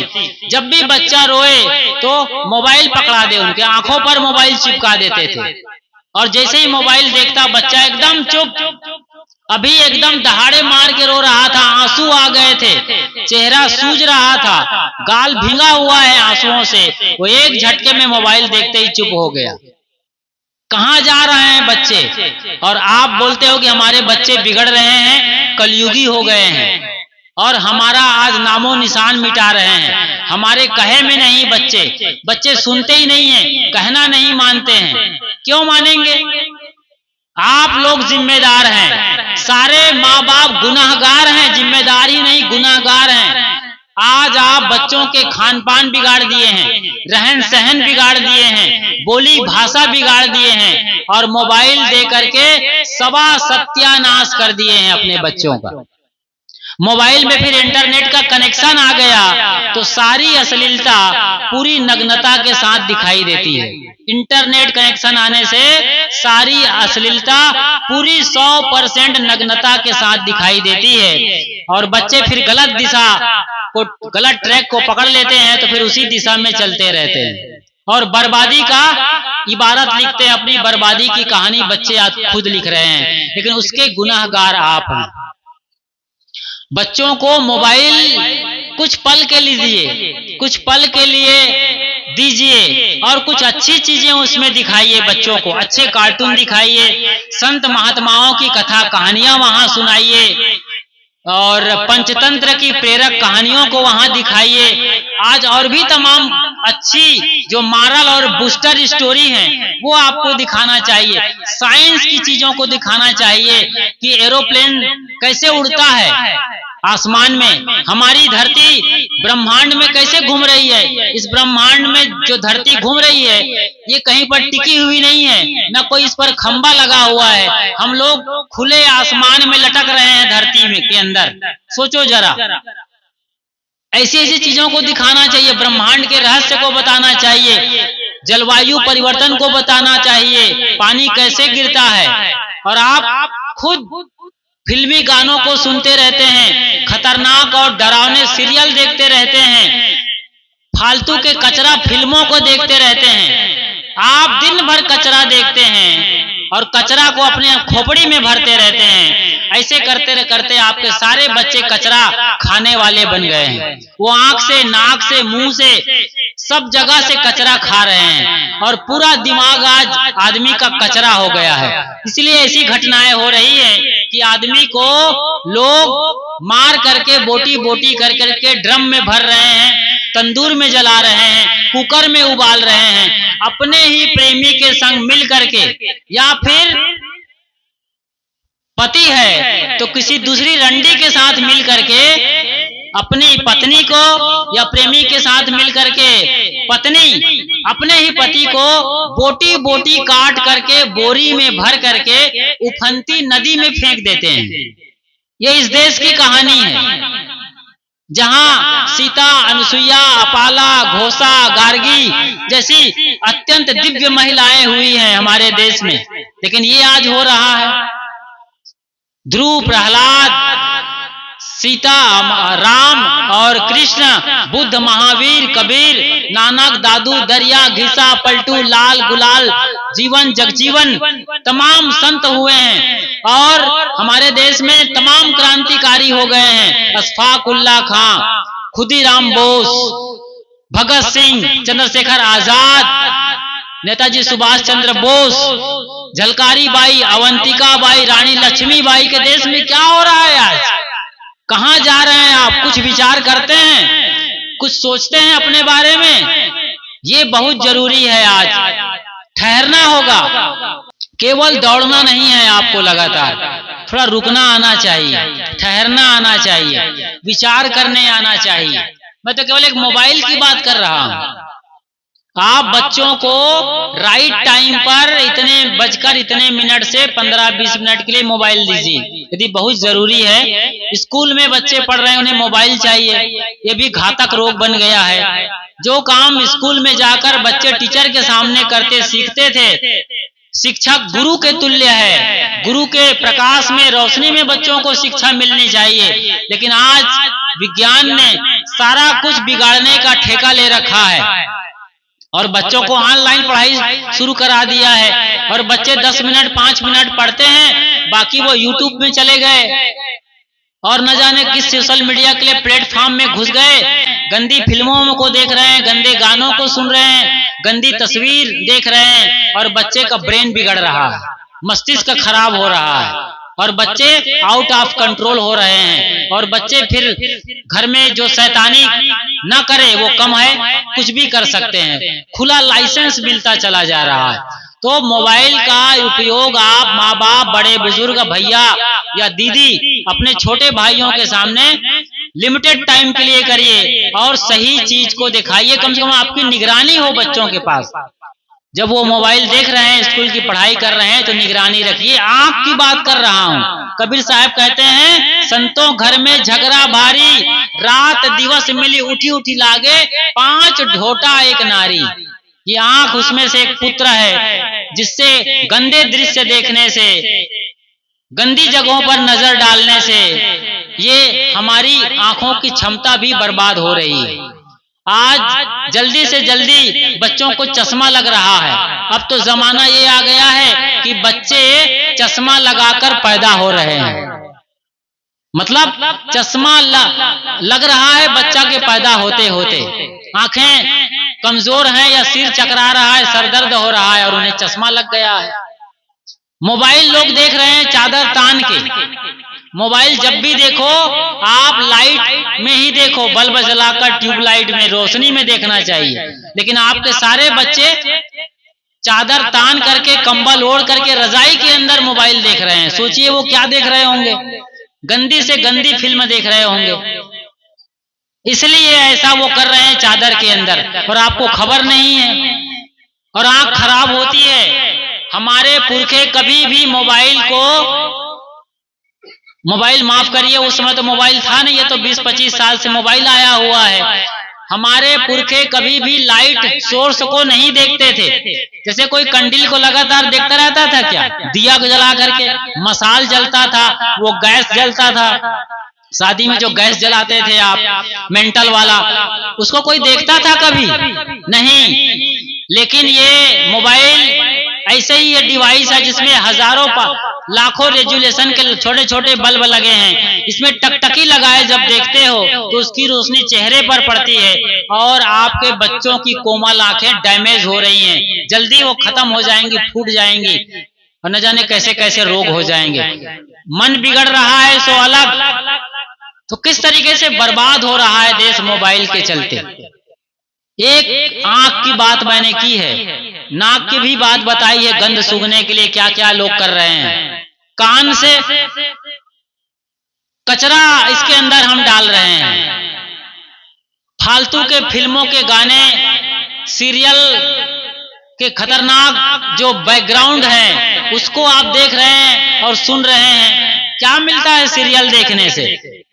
जब भी बच्चा रोए तो मोबाइल पकड़ा दे, उनके आंखों पर मोबाइल चिपका देते थे, और जैसे ही मोबाइल देखता बच्चा एकदम चुप। अभी एकदम दहाड़े मार के रो रहा था, आंसू आ गए थे, चेहरा सूज रहा था, गाल भींगा हुआ है आंसुओं से, वो एक झटके में मोबाइल देखते ही चुप हो गया। कहाँ जा रहे हैं बच्चे? और आप बोलते हो कि हमारे बच्चे बिगड़ रहे हैं, कलयुगी हो गए हैं, और हमारा आज नामो निशान मिटा रहे हैं। हमारे कहे में नहीं बच्चे सुनते ही नहीं है, कहना नहीं मानते हैं। क्यों मानेंगे? आप लोग जिम्मेदार हैं, सारे माँ बाप गुनाहगार हैं, जिम्मेदार ही नहीं गुनाहगार हैं। आज आप बच्चों के खान पान बिगाड़ दिए हैं, रहन सहन बिगाड़ दिए हैं, बोली भाषा बिगाड़ दिए हैं, और मोबाइल दे करके सवा सत्यानाश कर दिए हैं अपने बच्चों का। मोबाइल में फिर इंटरनेट का कनेक्शन आ गया तो सारी अश्लीलता पूरी नग्नता के साथ दिखाई देती है। इंटरनेट कनेक्शन आने से सारी अश्लीलता पूरी 100% नग्नता के साथ दिखाई देती है, और बच्चे फिर गलत दिशा को, गलत ट्रैक को पकड़ लेते हैं, तो फिर उसी दिशा में चलते रहते हैं और बर्बादी का इबारत लिखते हैं। अपनी बर्बादी की कहानी बच्चे आज खुद लिख रहे हैं, लेकिन उसके गुनाहगार आप हैं। बच्चों को मोबाइल कुछ पल के लीजिए, कुछ पल के लिए दीजिए, और कुछ अच्छी चीजें उसमें दिखाइए। बच्चों को अच्छे कार्टून दिखाइए, संत महात्माओं की कथा कहानियां वहां सुनाइए, और पंचतंत्र की प्रेरक कहानियों को वहां दिखाइए। आज और भी तमाम अच्छी जो मॉरल और बूस्टर स्टोरी हैं वो आपको दिखाना चाहिए। साइंस की चीजों को दिखाना चाहिए कि एरोप्लेन कैसे उड़ता है आसमान में, हमारी धरती ब्रह्मांड में कैसे घूम रही है। इस ब्रह्मांड में जो धरती घूम रही है ये कहीं पर टिकी हुई नहीं है, न कोई इस पर खंबा लगा हुआ है। हम लोग खुले आसमान में लटक रहे हैं धरती में के अंदर। सोचो जरा, ऐसी ऐसी चीजों को दिखाना चाहिए, ब्रह्मांड के रहस्य को बताना चाहिए, जलवायु परिवर्तन को बताना चाहिए, पानी कैसे गिरता है। और आप खुद फिल्मी गानों को सुनते रहते हैं, खतरनाक और डरावने सीरियल देखते रहते हैं, फालतू के कचरा फिल्मों को देखते रहते हैं। आप दिन भर कचरा देखते हैं और कचरा को अपने खोपड़ी में भरते रहते हैं। ऐसे करते करते आपके सारे बच्चे कचरा खाने वाले बन गए हैं। वो आंख से, नाक से, मुंह से, सब जगह से कचरा खा रहे हैं, और पूरा दिमाग आज आदमी का कचरा हो गया है। इसलिए ऐसी घटनाएं हो रही है कि आदमी को लोग मार करके बोटी बोटी कर करके ड्रम में भर रहे हैं, तंदूर में जला रहे हैं, कुकर में उबाल रहे हैं, अपने ही प्रेमी के संग मिल करके, या फिर पति है तो किसी दूसरी रंडी के साथ मिल करके अपनी पत्नी को, या प्रेमी के साथ मिल करके पत्नी अपने ही पति को बोटी बोटी काट करके बोरी में भर करके उफनती नदी में फेंक देते हैं। ये इस देश की कहानी है, जहां सीता, अनुसुईया, अपाला, घोषा, गार्गी जैसी अत्यंत दिव्य महिलाएं हुई हैं हमारे देश में, लेकिन ये आज हो रहा है। ध्रुव, प्रहलाद, सीता, राम और कृष्ण, बुद्ध, महावीर, कबीर, नानक, दादू, दरिया, घिसा, पलटू, लाल, गुलाल, जीवन, जगजीवन, तमाम संत हुए हैं, और हमारे देश में तमाम क्रांतिकारी हो गए हैं। अशफाक उल्लाह खां, खुदीराम बोस, भगत सिंह, चंद्रशेखर आजाद, नेताजी सुभाष चंद्र बोस, झलकारी बाई, अवंतिका बाई, रानी लक्ष्मी बाई के देश में क्या हो रहा है आज? कहाँ जा रहे हैं आप? कुछ विचार करते हैं? कुछ सोचते हैं अपने बारे में? ये बहुत जरूरी है। आज ठहरना होगा, केवल दौड़ना नहीं है आपको, लगातार थोड़ा रुकना आना चाहिए, ठहरना आना चाहिए, विचार करने आना चाहिए। मैं तो केवल एक मोबाइल की बात कर रहा हूं। आप बच्चों को राइट टाइम पर इतने मिनट से 15-20 मिनट के लिए मोबाइल दीजिए, यदि बहुत जरूरी है। स्कूल में बच्चे पढ़ रहे हैं, उन्हें मोबाइल चाहिए, ये भी घातक रोग बन गया है। जो काम स्कूल में जाकर बच्चे टीचर के सामने करते सीखते थे, शिक्षक गुरु के तुल्य है, गुरु के प्रकाश में, रोशनी में बच्चों को शिक्षा मिलनी चाहिए। लेकिन आज विज्ञान ने सारा कुछ बिगाड़ने का ठेका ले रखा है और बच्चों को ऑनलाइन पढ़ाई शुरू करा दिया है। और बच्चे 10 मिनट 5 मिनट पढ़ते हैं, बाकी वो यूट्यूब में चले गए और न जाने किस सोशल मीडिया के लिए प्लेटफॉर्म में घुस गए, गंदी फिल्मों को देख रहे हैं, गंदे गानों को सुन रहे हैं, गंदी तस्वीर देख रहे हैं और बच्चे का ब्रेन बिगड़ रहा है, मस्तिष्क खराब हो रहा है और बच्चे आउट ऑफ कंट्रोल हो रहे हैं। और बच्चे फिर घर में जो शैतानी न करे वो कम है, कुछ भी कर सकते हैं, खुला लाइसेंस मिलता चला जा रहा है। तो मोबाइल का उपयोग आप माँ बाप, बड़े बुजुर्ग, भैया या दीदी अपने छोटे भाइयों के सामने लिमिटेड टाइम के लिए करिए और सही चीज को दिखाइए। कम से कम आपकी निगरानी हो बच्चों के पास। जब वो मोबाइल देख रहे हैं, स्कूल की पढ़ाई कर रहे हैं, तो निगरानी रखिए। आंख की बात कर रहा हूँ। कबीर साहब कहते हैं, संतों घर में झगड़ा भारी, रात दिवस मिली उठी उठी लागे, 5 ढोटा एक नारी। ये आंख उसमें से एक पुत्र है, जिससे गंदे दृश्य देखने से, गंदी जगहों पर नजर डालने से ये हमारी आंखों की क्षमता भी बर्बाद हो रही है। आज जल्दी से जल्दी बच्चों को चश्मा लग रहा है। अब तो जमाना ये आ गया है कि बच्चे चश्मा लगाकर पैदा हो रहे हैं। मतलब चश्मा लग रहा है बच्चा के पैदा होते होते। आंखें कमजोर हैं या सिर चकरा रहा है, सर दर्द हो रहा है और उन्हें चश्मा लग गया है। मोबाइल लोग देख रहे हैं चादर तान के। मोबाइल जब भी देखो आप लाइट में ही देखो, बल्ब जलाकर ट्यूबलाइट में, रोशनी में देखना चाहिए। लेकिन आपके सारे बच्चे चादर तान करके, कंबल ओढ़ करके रजाई के अंदर मोबाइल देख रहे हैं। सोचिए वो क्या देख रहे होंगे, गंदी से गंदी फिल्म देख रहे होंगे। इसलिए ऐसा वो कर रहे हैं चादर के अंदर और आपको खबर नहीं है और आंख खराब होती है। हमारे पुरखे कभी भी मोबाइल माफ करिए, उस समय तो मोबाइल था नहीं, ये तो 20-25 साल से मोबाइल आया हुआ है। हमारे पुरखे कभी भी लाइट सोर्स को नहीं देखते थे। जैसे कोई कंडील को लगातार देखता रहता था क्या? दिया को जला करके, मसाल जलता था, वो गैस जलता था। शादी में जो गैस जलाते थे आप, मेंटल वाला, उसको कोई देखता था कभी? नहीं। लेकिन ये मोबाइल ऐसे ही ये डिवाइस है जिसमें हजारों लाखों रेजुलेशन के छोटे छोटे बल्ब लगे हैं। इसमें टकटकी लगाए जब देखते हो तो उसकी रोशनी चेहरे पर पड़ती है और आपके बच्चों की कोमल आंखें डैमेज हो रही हैं। जल्दी वो खत्म हो जाएंगी, फूट जाएंगी और न जाने कैसे कैसे रोग हो जाएंगे। मन बिगड़ रहा है सो अलग। तो किस तरीके से बर्बाद हो रहा है देश मोबाइल के चलते। एक आंख की बात मैंने की है, नाक की भी बात बताई है, गंध सूंघने के लिए क्या क्या लोग कर रहे हैं। कान से कचरा इसके अंदर हम डाल रहे हैं। फालतू के फिल्मों के गाने, सीरियल के खतरनाक जो बैकग्राउंड है उसको आप देख रहे हैं और सुन रहे हैं। क्या मिलता है सीरियल देखने से?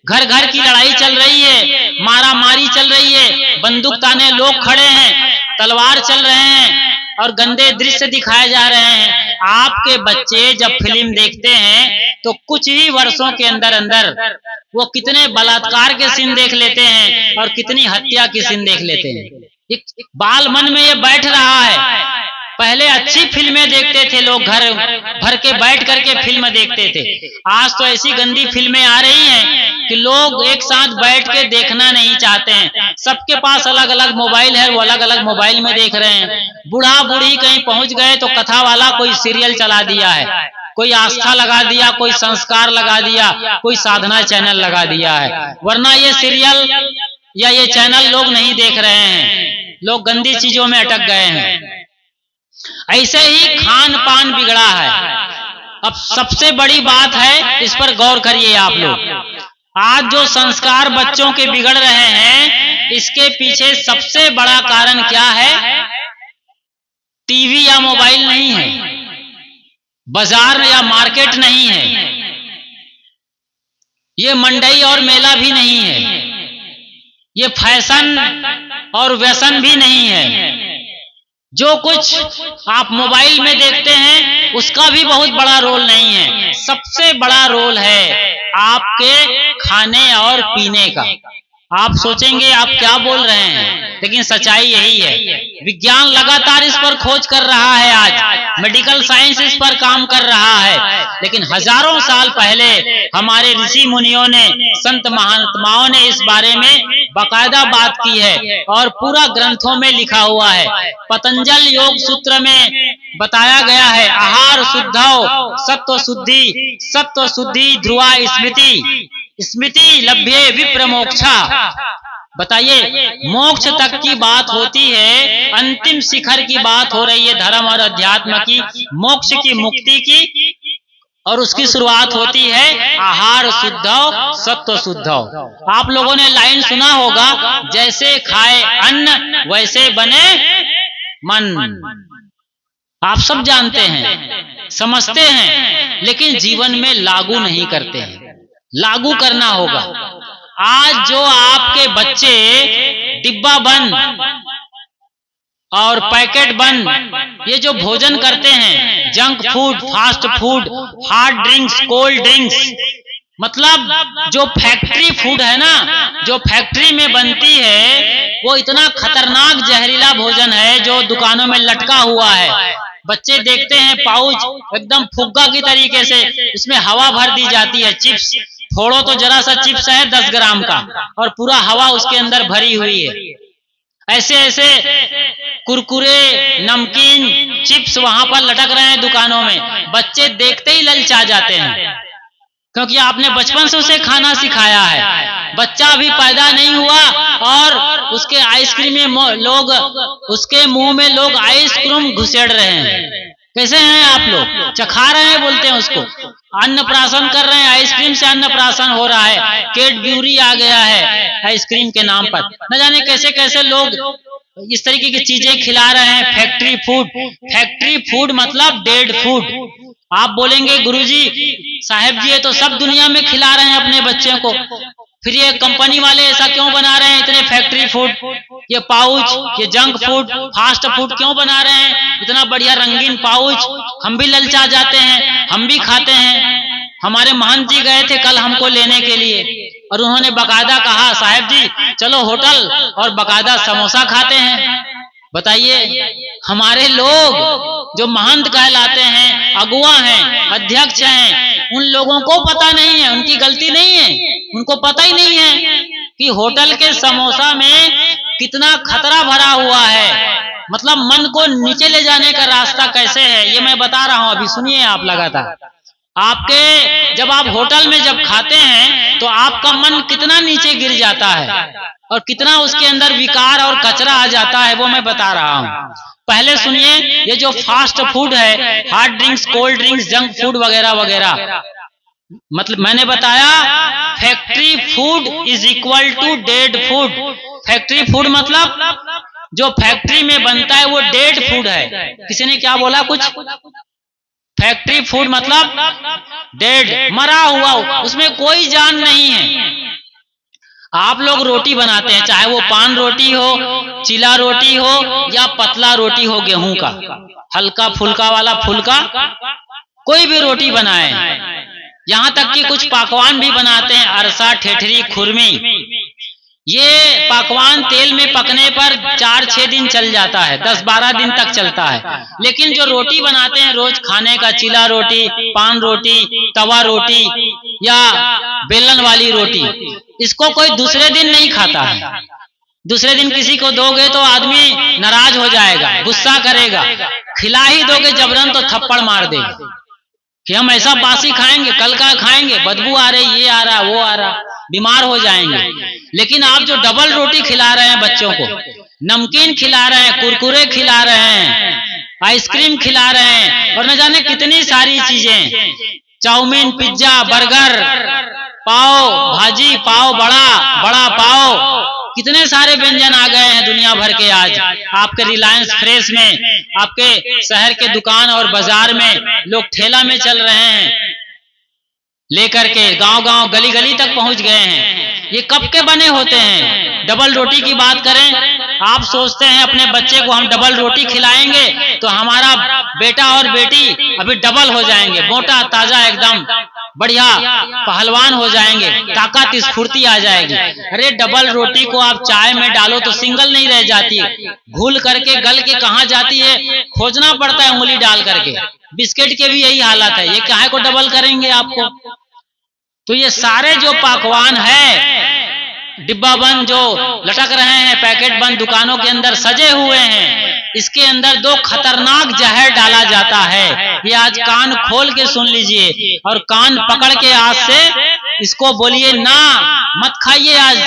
घर घर की लड़ाई चल रही है, मारा मारी चल रही है, बंदूक ताने लोग खड़े हैं, तलवार चल रहे हैं और गंदे दृश्य दिखाए जा रहे हैं। आपके बच्चे जब फिल्म देखते हैं तो कुछ ही वर्षों के अंदर अंदर वो कितने बलात्कार के सीन देख लेते हैं और कितनी हत्या की सीन देख लेते हैं। एक बाल मन में ये बैठ रहा है। पहले अच्छी फिल्में देखते थे लोग, घर भर के बैठ करके फिल्म देखते थे। आज तो ऐसी गंदी फिल्में आ रही हैं कि लोग एक साथ बैठ के देखना नहीं चाहते हैं। सबके पास अलग अलग मोबाइल है, वो अलग अलग मोबाइल में देख रहे हैं। बूढ़ा बूढ़ी कहीं पहुंच गए तो कथा वाला कोई सीरियल चला दिया है, कोई आस्था लगा दिया, कोई संस्कार लगा दिया, कोई साधना चैनल लगा दिया है। वरना ये सीरियल या ये चैनल लोग नहीं देख रहे हैं, लोग गंदी चीजों में अटक गए हैं। ऐसे ही खान पान बिगड़ा है। अब सबसे बड़ी बात है, इस पर गौर करिए आप लोग। आज जो संस्कार बच्चों के बिगड़ रहे हैं, इसके पीछे सबसे बड़ा कारण क्या है? टीवी या मोबाइल नहीं है, बाजार या मार्केट नहीं है, ये मंडई और मेला भी नहीं है, ये फैशन और व्यसन भी नहीं है। जो कुछ आप मोबाइल में देखते हैं उसका भी बहुत बड़ा रोल नहीं है, सबसे बड़ा रोल है आपके खाने और पीने का। आप सोचेंगे आप क्या बोल रहे हैं, लेकिन सच्चाई यही है। विज्ञान लगातार इस पर खोज कर रहा है, आज मेडिकल साइंस इस पर काम कर रहा है, लेकिन हजारों साल पहले हमारे ऋषि मुनियों ने, संत महात्माओं ने इस बारे में बाकायदा बात की है और पूरा ग्रंथों में लिखा हुआ है। पतंजल योग सूत्र में बताया गया है, आहार शुद्धौ सत्व शुद्धि ध्रुवा स्मृति स्मृति लभ्ये विप्र मोक्षा। बताइए, मोक्ष तक की बात होती है, अंतिम शिखर की बात हो रही है धर्म और अध्यात्म की, मोक्ष की, मुक्ति की, और उसकी शुरुआत होती है आहार शुद्धौ सत्व शुद्धौ। आप लोगों ने लाइन सुना होगा, जैसे खाए अन्न वैसे बने मन। आप सब जानते हैं, समझते हैं, लेकिन जीवन में लागू नहीं करते हैं। लागू करना होगा। आज जो आपके बच्चे डिब्बा बंद और पैकेट बंद ये जो भोजन करते हैं, junk food, fast food, hard drinks, cold drinks, मतलब जो फैक्ट्री फूड है ना, जो फैक्ट्री में बनती है, वो इतना खतरनाक जहरीला भोजन है जो दुकानों में लटका हुआ है। बच्चे देखते हैं पाउच एकदम फुग्गा की तरीके से, उसमें हवा भर दी जाती है। चिप्स फोड़ो तो जरा सा चिप्स है 10 ग्राम का और पूरा हवा उसके अंदर भरी हुई है। ऐसे ऐसे कुरकुरे, नमकीन, चिप्स वहां पर लटक रहे हैं दुकानों में। बच्चे देखते ही ललचा जाते हैं, क्योंकि आपने बचपन से उसे खाना सिखाया है। बच्चा अभी पैदा नहीं हुआ और उसके आइसक्रीम में लोग, उसके मुंह में लोग आइसक्रीम घुसेड़ रहे हैं। कैसे हैं आप लोग? चखा रहे हैं बोलते हैं उसको, अन्नप्राशन कर रहे हैं, आइसक्रीम से अन्नप्राशन हो रहा है। कैडबरी आ गया है आइसक्रीम के नाम पर, न जाने कैसे कैसे लोग इस तरीके की चीजें खिला रहे हैं। फैक्ट्री फूड, फैक्ट्री फूड मतलब डेड फूड। आप बोलेंगे गुरुजी साहब जी ये तो सब दुनिया में खिला रहे हैं अपने बच्चों को, फिर ये कंपनी वाले ऐसा क्यों बना रहे हैं इतने फैक्ट्री फूड, ये पाउच, ये जंक फूड, फास्ट फूड क्यों बना रहे हैं? इतना बढ़िया रंगीन पाउच, हम भी ललचा जाते हैं, हम भी खाते हैं। हमारे महंत जी गए थे कल हमको लेने के लिए और उन्होंने बकायदा कहा साहब जी चलो होटल, और बकायदा समोसा खाते हैं। बताइए, हमारे लोग जो महंत कहलाते हैं, अगुआ हैं, अध्यक्ष हैं, उन लोगों को पता नहीं है, उनकी गलती नहीं है, उनको पता ही नहीं है कि होटल के समोसा में कितना खतरा भरा हुआ है। मतलब मन को नीचे ले जाने का रास्ता कैसे है, ये मैं बता रहा हूं, अभी सुनिए आप लगातार। आपके जब आप होटल में जब खाते हैं तो आपका मन कितना नीचे गिर जाता है और कितना उसके अंदर विकार और कचरा आ जाता है, वो मैं बता रहा हूं। पहले सुनिए, ये जो फास्ट फूड है, hard drinks, cold drinks, junk food वगैरह वगैरह, मतलब मैंने बताया factory food is equal to dead food. Factory food मतलब जो फैक्ट्री में बनता है वो डेड फूड है। किसी ने क्या बोला कुछ? फैक्ट्री फूड मतलब डेड, मरा हुआ, उसमें कोई जान नहीं है। आप लोग रोटी बनाते हैं, चाहे वो पान रोटी हो, चिला रोटी हो या पतला रोटी हो गेहूं का, हल्का फुल्का वाला फुल्का, कोई भी रोटी बनाए। यहां तक कि कुछ पकवान भी बनाते हैं, अरसा, ठेठरी, खुरमी। ये पकवान तेल में पकने पर 4-6 दिन चल जाता है, 10-12 दिन तक चलता है। लेकिन जो रोटी बनाते हैं रोज खाने का, चिला रोटी, पान रोटी, तवा रोटी या बेलन वाली रोटी, इसको कोई दूसरे दिन नहीं खाता है। दूसरे दिन किसी को दोगे तो आदमी नाराज हो जाएगा, गुस्सा करेगा। खिला ही दोगे जबरन तो थप्पड़ मार देगा कि हम ऐसा बासी खाएंगे, कल का खाएंगे, बदबू आ रही, ये आ रहा, वो आ रहा, बीमार हो जाएंगे। लेकिन आप जो डबल रोटी खिला रहे हैं बच्चों को, नमकीन खिला रहे हैं, कुरकुरे खिला रहे हैं, आइसक्रीम खिला रहे हैं और न जाने कितनी सारी चीजें, चाउमीन, पिज्जा, बर्गर, पाव भाजी, पाव बड़ा, बड़ा पाव, कितने सारे व्यंजन आ गए हैं दुनिया भर के। आज आपके रिलायंस फ्रेश में, आपके शहर के दुकान और बाजार में लोग ठेला में चल रहे हैं, लेकर के गांव गांव, गली गली तक पहुंच गए हैं। ये कब के बने होते हैं? डबल रोटी की बात करें, आप सोचते हैं अपने बच्चे को हम डबल रोटी खिलाएंगे तो हमारा बेटा और बेटी अभी डबल हो जाएंगे, मोटा ताजा एकदम बढ़िया पहलवान हो जाएंगे, ताकत स्फूर्ति आ जाएगी। अरे डबल रोटी को आप चाय में डालो तो सिंगल नहीं रह जाती, घुल करके गल के कहाँ जाती है, खोजना पड़ता है उंगली डाल करके। बिस्किट के भी यही हालत है, ये काहे को डबल करेंगे आपको? तो ये सारे जो पकवान है डिब्बा बंद जो लटक रहे हैं, पैकेट बंद दुकानों के अंदर सजे हुए हैं, इसके अंदर दो खतरनाक जहर डाला जाता है। ये आज कान खोल के सुन लीजिए और कान पकड़ के आज से इसको बोलिए ना, मत खाइए आज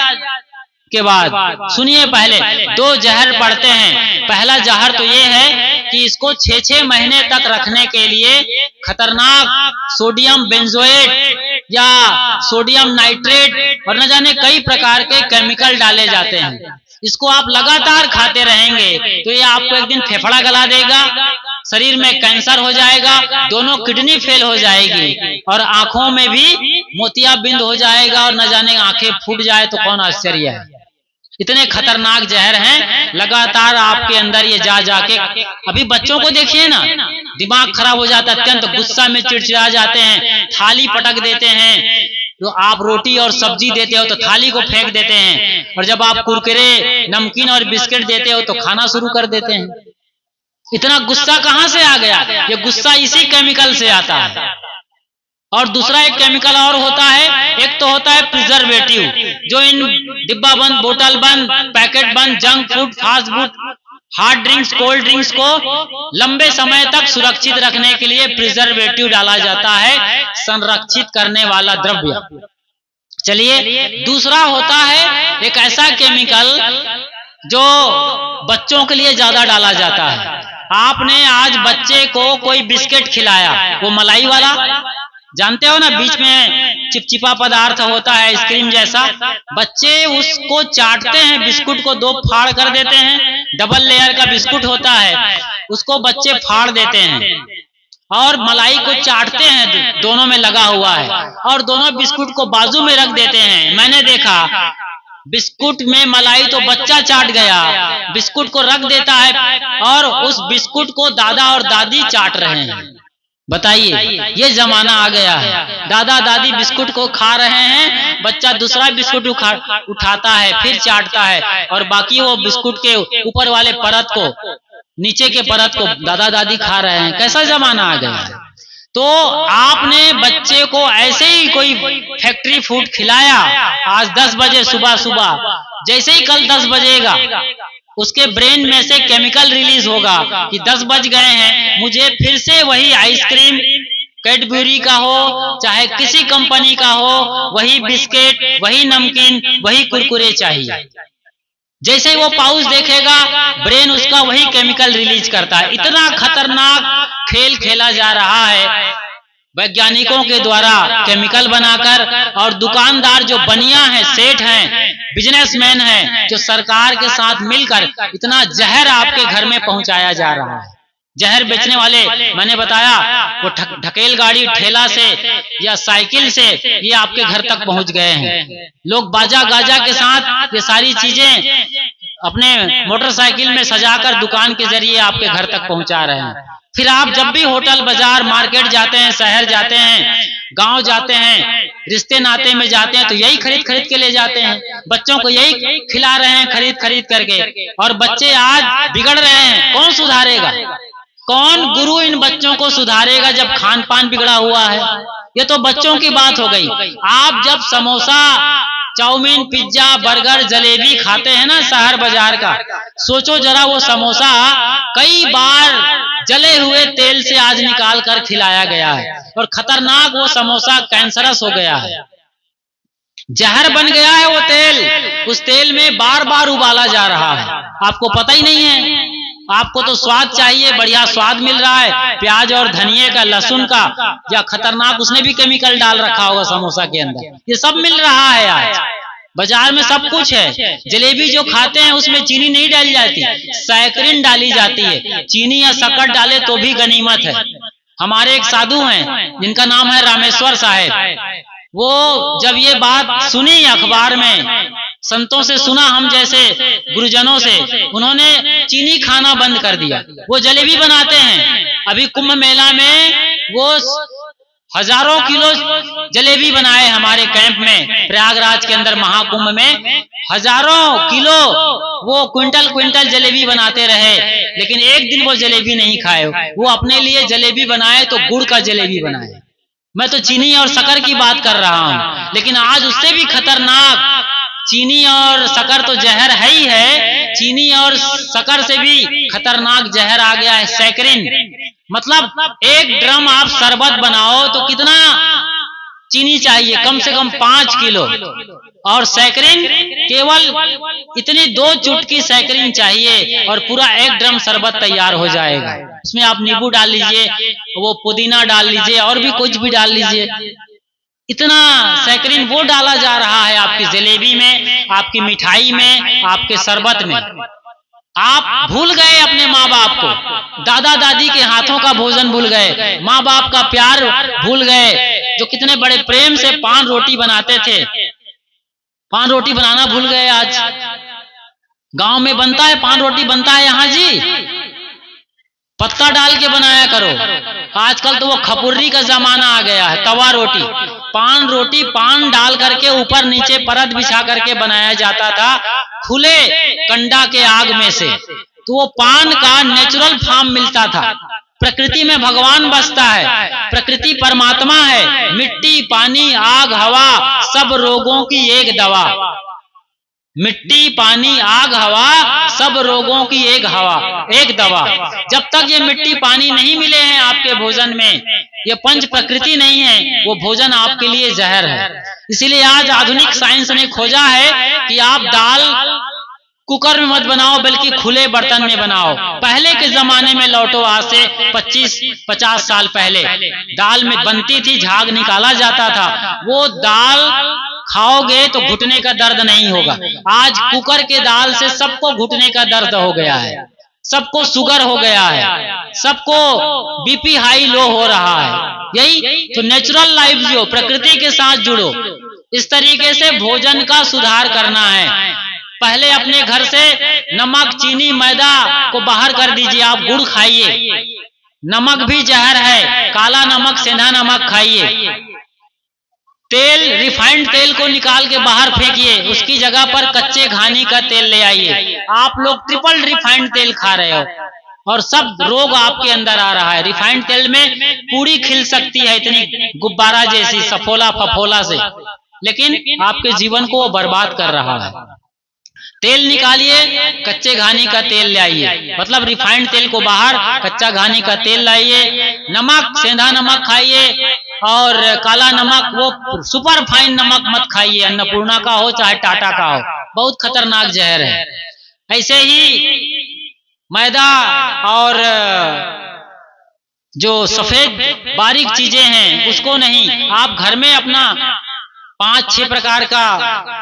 के बाद। सुनिए, पहले दो जहर पड़ते हैं। पहला जहर तो ये है कि इसको 6-6 महीने तक रखने के लिए खतरनाक सोडियम बेंजोएट या सोडियम नाइट्रेट और न जाने कई प्रकार के केमिकल डाले जाते हैं। इसको आप लगातार खाते रहेंगे तो ये आपको एक दिन फेफड़ा गला देगा, शरीर में कैंसर हो जाएगा, दोनों किडनी फेल हो जाएगी और आंखों में भी मोतियाबिंद हो जाएगा और न जाने आंखें फूट जाए तो कौन आश्चर्य है। इतने खतरनाक जहर हैं, लगातार आपके अंदर ये जा जाके। अभी बच्चों को देखिए ना, दिमाग खराब हो जाता है, अत्यंत गुस्सा में चिड़चिड़ा जाते हैं, थाली पटक देते हैं। तो आप रोटी और सब्जी देते हो तो थाली को फेंक देते हैं, और जब आप कुरकुरे नमकीन और बिस्किट देते हो तो खाना शुरू कर देते हैं। इतना गुस्सा कहाँ से आ गया? ये गुस्सा इसी केमिकल से आता है। और दूसरा एक केमिकल और होता है, एक तो होता है प्रिजर्वेटिव, जो इन डिब्बा बंद, बोतल बंद, पैकेट बंद, junk food, fast food, hard drinks, cold drinks को लंबे समय तक सुरक्षित रखने के लिए प्रिजर्वेटिव डाला जाता है, संरक्षित करने वाला द्रव्य। चलिए, दूसरा होता है एक ऐसा केमिकल जो बच्चों के लिए ज्यादा डाला जाता है। आपने आज बच्चे को कोई बिस्किट खिलाया, वो मलाई वाला, जानते हो ना, बीच में चिपचिपा पदार्थ होता है आइसक्रीम जैसा, बच्चे उसको चाटते हैं, बिस्कुट को दो फाड़ कर देते हैं, डबल लेयर का बिस्कुट होता है, उसको बच्चे फाड़ देते हैं और मलाई को चाटते हैं, दोनों में लगा हुआ है, और दोनों बिस्कुट को बाजू में रख देते हैं। मैंने देखा बिस्कुट में मलाई तो बच्चा चाट गया, बिस्कुट को रख देता है और उस बिस्कुट को दादा और दादी चाट रहे हैं। बताइए, ये जमाना आ गया है। दादा दादी बिस्कुट को खा रहे हैं, बच्चा दूसरा बिस्कुट उठाता है, फिर चाटता है, और बाकी वो बिस्कुट के ऊपर वाले परत को, नीचे के परत को दादा दादी खा रहे हैं। कैसा जमाना आ गया है? तो आपने बच्चे को ऐसे ही कोई फैक्ट्री फूड खिलाया, आज 10 बजे सुबह सुबह, जैसे ही कल 10 बजेगा उसके ब्रेन में से केमिकल रिलीज होगा कि 10 बज गए हैं, मुझे फिर से वही आइसक्रीम, कैडबरी का हो चाहे किसी कंपनी का हो, वही बिस्किट, वही नमकीन, वही कुरकुरे चाहिए। जैसे ही वो पाउच देखेगा, ब्रेन उसका वही केमिकल रिलीज करता है। इतना खतरनाक खेल खेला जा रहा है वैज्ञानिकों के द्वारा केमिकल बनाकर, और दुकानदार जो बनिया हैं, सेठ हैं, बिजनेसमैन हैं, जो सरकार के साथ मिलकर इतना जहर आपके घर में पहुंचाया जा रहा है। जहर बेचने वाले, मैंने बताया, वो ढकेल गाड़ी, ठेला से या साइकिल से ये आपके घर तक पहुंच गए हैं। लोग बाजा गाजा के साथ ये सारी चीजें अपने मोटरसाइकिल में सजाकर दुकान के जरिए आपके घर तक पहुंचा रहे हैं। फिर आप जब भी होटल, बाजार, मार्केट जाते हैं, शहर जाते हैं, गांव जाते हैं, रिश्ते नाते में जाते हैं, तो यही खरीद खरीद के ले जाते हैं, बच्चों को यही खिला रहे हैं खरीद खरीद करके, और बच्चे आज बिगड़ रहे हैं। कौन सुधारेगा? कौन गुरु इन बच्चों को सुधारेगा जब खान पान बिगड़ा हुआ है? ये तो बच्चों की बात हो गई। आप जब samosa, chow mein, pizza, burger, jalebi खाते हैं ना शहर बाजार का, सोचो जरा वो समोसा कई बार जले हुए तेल से आज निकाल कर खिलाया गया है, और खतरनाक वो समोसा कैंसरस हो गया है, जहर बन गया है वो तेल। उस तेल में बार बार उबाला जा रहा है, आपको पता ही नहीं है। आपको तो स्वाद चाहिए, बढ़िया स्वाद मिल रहा है, प्याज और धनिये का, लहसुन का, या खतरनाक उसने भी केमिकल डाल रखा होगा समोसा के अंदर। ये सब मिल रहा है आज बाजार में, सब कुछ है। जलेबी जो खाते हैं उसमें चीनी नहीं डाली जाती, सैकरीन डाली जाती है। चीनी या शक्कर डाले तो भी गनीमत है। हमारे एक साधु हैं जिनका नाम है रामेश्वर साहेब, वो जब ये बात सुनी अखबार में, संतों से सुना, हम जैसे गुरुजनों से, उन्होंने चीनी खाना बंद कर दिया। वो जलेबी बनाते हैं। अभी कुंभ मेला में वो हजारों किलो जलेबी बनाए हमारे कैंप में, प्रयागराज के अंदर महाकुंभ में हजारों किलो वो क्विंटल क्विंटल जलेबी बनाते रहे, लेकिन एक दिन वो जलेबी नहीं खाए। वो अपने लिए जलेबी बनाए तो गुड़ का जलेबी बनाए। मैं तो चीनी और शक्कर की बात कर रहा हूँ, लेकिन आज उससे भी खतरनाक, चीनी और शक्कर तो जहर है ही है, चीनी और शक्कर से भी खतरनाक जहर आ गया है सैकरिन। मतलब एक ड्रम आप शरबत बनाओ तो कितना चीनी चाहिए? कम से कम 5 किलो, और सैकरिन केवल इतनी 2 चुटकी सैकरिन चाहिए और पूरा एक ड्रम शरबत तैयार हो जाएगा। उसमें आप नींबू डाल लीजिए, वो पुदीना डाल लीजिए, और भी कुछ भी डाल लीजिए। इतना सैकरिन वो डाला जा रहा है आपकी जलेबी में, आपकी मिठाई में, आपके शरबत में। आप भूल गए अपने माँ बाप को, दादा दादी के हाथों का भोजन भूल गए, माँ बाप का प्यार भूल गए, जो कितने बड़े प्रेम से पान रोटी बनाते थे। पान रोटी बनाना भूल गए। आज गांव में बनता है, पान रोटी बनता है यहाँ जी, पत्ता डाल के बनाया करो। आजकल तो वो खपुर्री का जमाना आ गया है, तवा रोटी। पान रोटी पान डाल करके ऊपर नीचे परत बिछा करके बनाया जाता था खुले कंडा के आग में से, तो वो पान का नेचुरल फॉर्म मिलता था। प्रकृति में भगवान बसता है, प्रकृति परमात्मा है। मिट्टी, पानी, आग, हवा, सब रोगों की एक दवा। मिट्टी, पानी, आग, हवा, सब रोगों की एक दवा। जब तक ये मिट्टी पानी नहीं मिले हैं आपके भोजन में, ये पंच प्रकृति नहीं है, वो भोजन आपके लिए जहर है। इसीलिए आज आधुनिक साइंस ने खोजा है कि आप दाल कुकर में मत बनाओ, बल्कि खुले बर्तन में बनाओ। पहले के जमाने में लौटो, आज से 25-50 साल पहले दाल में बनती थी, झाग निकाला जाता था। वो दाल खाओगे तो घुटने का दर्द नहीं होगा। आज कुकर के दाल से सबको घुटने का दर्द हो गया है, सबको शुगर हो गया है, सबको बीपी हाई लो हो रहा है। यही तो नेचुरल लाइफ, जो प्रकृति के साथ जुड़ो, इस तरीके से भोजन का सुधार करना है। पहले अपने घर से नमक, चीनी, मैदा को बाहर कर दीजिए, आप गुड़ खाइए। नमक भी जहर है, काला नमक, सेंधा नमक खाइए। तेल, रिफाइंड तेल को निकाल के बाहर फेंकिए, उसकी जगह पर कच्चे घानी का तेल ले आइए। आप लोग ट्रिपल रिफाइंड तेल खा रहे हो और सब रोग आपके अंदर आ रहा है। रिफाइंड तेल में पूरी खिल सकती है इतनी गुब्बारा जैसी सफोला फफोला से, लेकिन आपके जीवन को वो बर्बाद कर रहा है। तेल निकालिए, कच्चे घानी का तेल ले आइए, मतलब रिफाइंड तेल को बाहर, कच्चा घानी का तेल लाइए। नमक, सेंधा नमक खाइए, और काला नमक, वो सुपर फाइन नमक मत खाइए, अन्नपूर्णा का हो चाहे टाटा का हो, बहुत खतरनाक जहर है। ऐसे ही मैदा और जो सफेद बारीक चीजें हैं उसको नहीं, आप घर में अपना 5-6 प्रकार का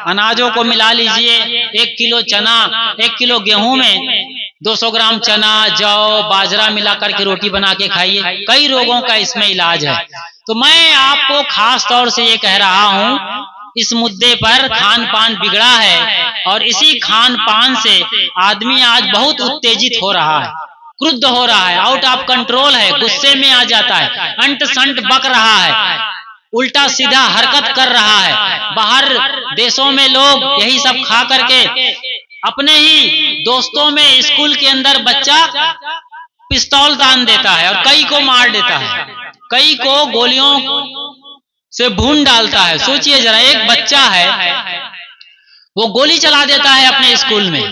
अनाजों को मिला लीजिए। 1 किलो चना, 1 किलो गेहूं में 200 ग्राम चना, जौ, बाजरा मिला करके रोटी बना के खाइए। कई रोगों का इसमें इलाज है। तो मैं आपको खास तौर से ये कह रहा हूं, इस मुद्दे पर खान पान बिगड़ा है, और इसी खान पान से आदमी आज बहुत उत्तेजित हो रहा है, क्रुद्ध हो रहा है, आउट ऑफ कंट्रोल है, गुस्से में आ जाता है, अंट संट बक रहा है, उल्टा सीधा हरकत कर रहा है। बाहर देशों में लोग यही सब खा करके अपने ही दोस्तों में, स्कूल के अंदर बच्चा पिस्तौल तान देता है और कई को मार देता है, कई को गोलियों से भून डालता है। सोचिए जरा, एक बच्चा है वो गोली चला देता है अपने स्कूल में,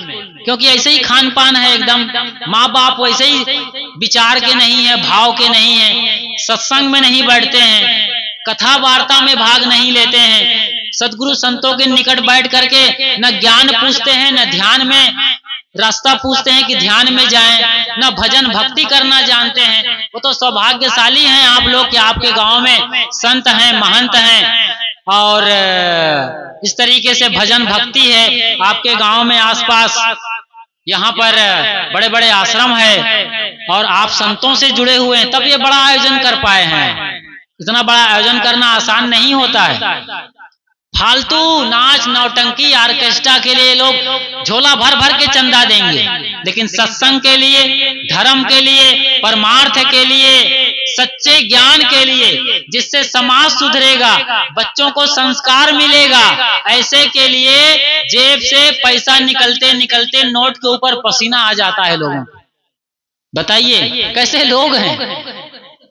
क्योंकि ऐसे ही खान पान है एकदम। माँ बाप वैसे ही विचार के नहीं है, भाव के नहीं है, सत्संग में नहीं बैठते हैं, कथा वार्ता में भाग नहीं लेते हैं, सदगुरु संतों के निकट बैठ करके न ज्ञान पूछते हैं, न ध्यान में रास्ता पूछते हैं कि ध्यान में जाएं, न भजन भक्ति करना जानते हैं। वो तो सौभाग्यशाली हैं आप लोग कि आपके गांव में संत हैं, महंत हैं, और इस तरीके से भजन भक्ति है आपके गांव में। आसपास यहाँ पर बड़े बड़े आश्रम है और आप संतों से जुड़े हुए हैं, तब ये बड़ा आयोजन कर पाए हैं। इतना बड़ा आयोजन करना आसान नहीं होता है। फालतू नाच नौटंकी ऑर्केस्ट्रा के लिए लोग झोला भर भर के चंदा देंगे, लेकिन सत्संग के लिए, धर्म के लिए, परमार्थ के लिए, सच्चे ज्ञान के लिए, जिससे समाज सुधरेगा, बच्चों को संस्कार मिलेगा, ऐसे के लिए जेब से पैसा निकलते निकलते नोट के ऊपर पसीना आ जाता है लोगों को। बताइए कैसे लोग हैं।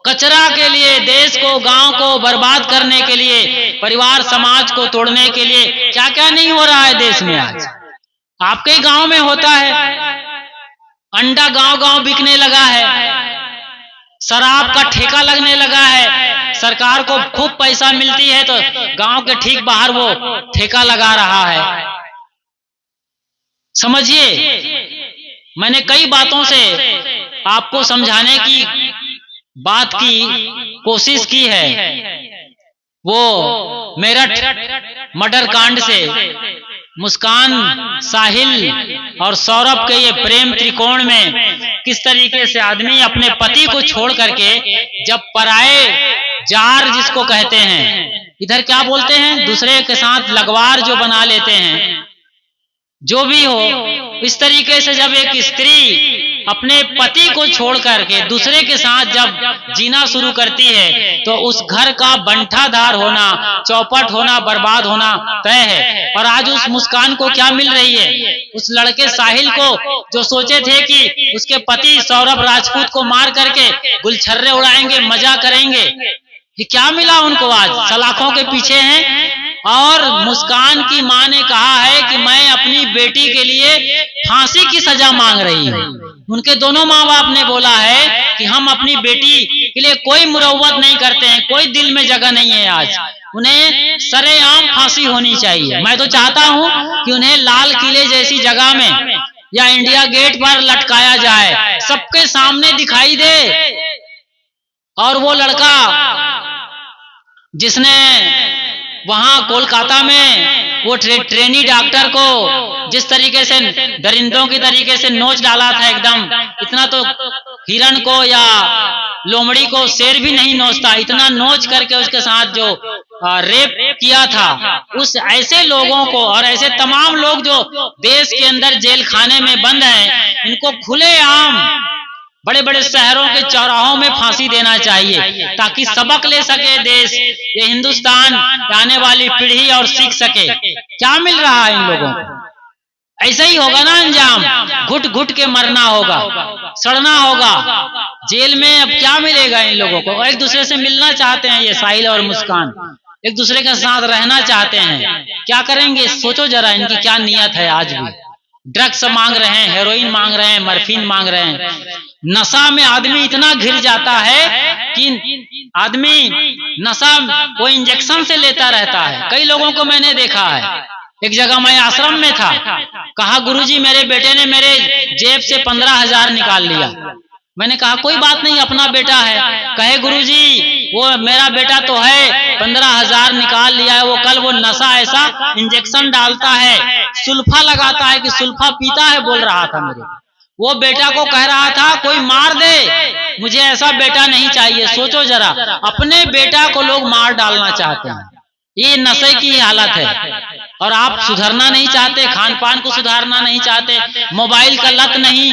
कचरा के लिए, देश को, गांव को बर्बाद करने के लिए, परिवार समाज को तोड़ने के लिए क्या क्या नहीं हो रहा है देश में आज। आपके गांव में होता है, अंडा गांव गांव बिकने लगा है, शराब का ठेका लगने लगा है, सरकार को खूब पैसा मिलती है तो गांव के ठीक बाहर वो ठेका लगा रहा है। समझिए, मैंने कई बातों से आपको समझाने की बात की कोशिश की है। वो मेरठ मर्डर कांड से मुस्कान, साहिल और सौरभ के ये प्रेम त्रिकोण में किस तरीके से आदमी अपने पति को छोड़ करके जब पराए जार जिसको कहते हैं, इधर क्या बोलते हैं, दूसरे के साथ लगवार जो बना लेते हैं, जो भी हो, इस तरीके से जब एक स्त्री अपने पति को छोड़ करके दूसरे के साथ जब जीना शुरू करती है तो उस घर का बंठाधार होना, चौपट होना, बर्बाद होना तय है। और आज उस मुस्कान को क्या मिल रही है, उस लड़के साहिल को जो सोचे थे कि उसके पति सौरभ राजपूत को मार करके गुलछर्रे उड़ाएंगे, मजा करेंगे, ये क्या मिला उनको, आज सलाखों के पीछे हैं। और मुस्कान की मां ने कहा है कि मैं अपनी बेटी के लिए फांसी की सजा मांग रही हूं। उनके दोनों माँ बाप ने बोला है कि हम अपनी बेटी के लिए कोई मुरव्वत नहीं करते हैं, कोई दिल में जगह नहीं है, आज उन्हें सरेआम फांसी होनी चाहिए। मैं तो चाहता हूं कि उन्हें लाल किले जैसी जगह में या इंडिया गेट पर लटकाया जाए, सबके सामने दिखाई दे। और वो लड़का जिसने वहां कोलकाता में वो ट्रेनी डॉक्टर को जिस तरीके से दरिंदों की तरीके से नोच डाला था, एकदम इतना तो हिरण को या लोमड़ी को शेर भी नहीं नोचता, इतना नोच करके उसके साथ जो रेप किया था, उस ऐसे लोगों को और ऐसे तमाम लोग जो देश के अंदर जेल खाने में बंद हैं, इनको खुलेआम बड़े बड़े शहरों के चौराहों में फांसी देना चाहिए, ताकि सबक ले सके देश, ये हिंदुस्तान, आने वाली पीढ़ी और सीख सके क्या मिल रहा है इन लोगों को। ऐसा ही होगा ना अंजाम, घुट घुट के मरना होगा, सड़ना होगा जेल में। अब क्या मिलेगा इन लोगों को। एक दूसरे से मिलना चाहते हैं ये साहिल और मुस्कान, एक दूसरे के साथ रहना चाहते हैं, क्या करेंगे सोचो जरा, इनकी क्या नियत है। आज भी ड्रग्स मांग रहे हैं, हेरोइन मांग रहे हैं, मर्फीन मांग रहे हैं। नशा में आदमी इतना घिर जाता है कि आदमी नशा वो इंजेक्शन से लेता रहता है। कई लोगों को मैंने देखा है। एक जगह मैं आश्रम में था, कहा गुरुजी मेरे बेटे ने मेरे जेब से 15,000 निकाल लिया। मैंने कहा कोई बात नहीं, अपना बेटा है। कहे गुरुजी वो मेरा बेटा तो है, 15,000 निकाल लिया है, वो कल वो नशा ऐसा इंजेक्शन डालता है, सुल्फा लगाता है कि सुल्फा पीता है, बोल रहा था मेरे। वो बेटा को कह रहा था कोई मार दे, मुझे ऐसा बेटा नहीं चाहिए। सोचो जरा, अपने बेटा को लोग मार डालना चाहते हैं, ये नशे की हालत है। और आप सुधरना नहीं चाहते, खान पान को सुधारना नहीं चाहते, मोबाइल का लत नहीं,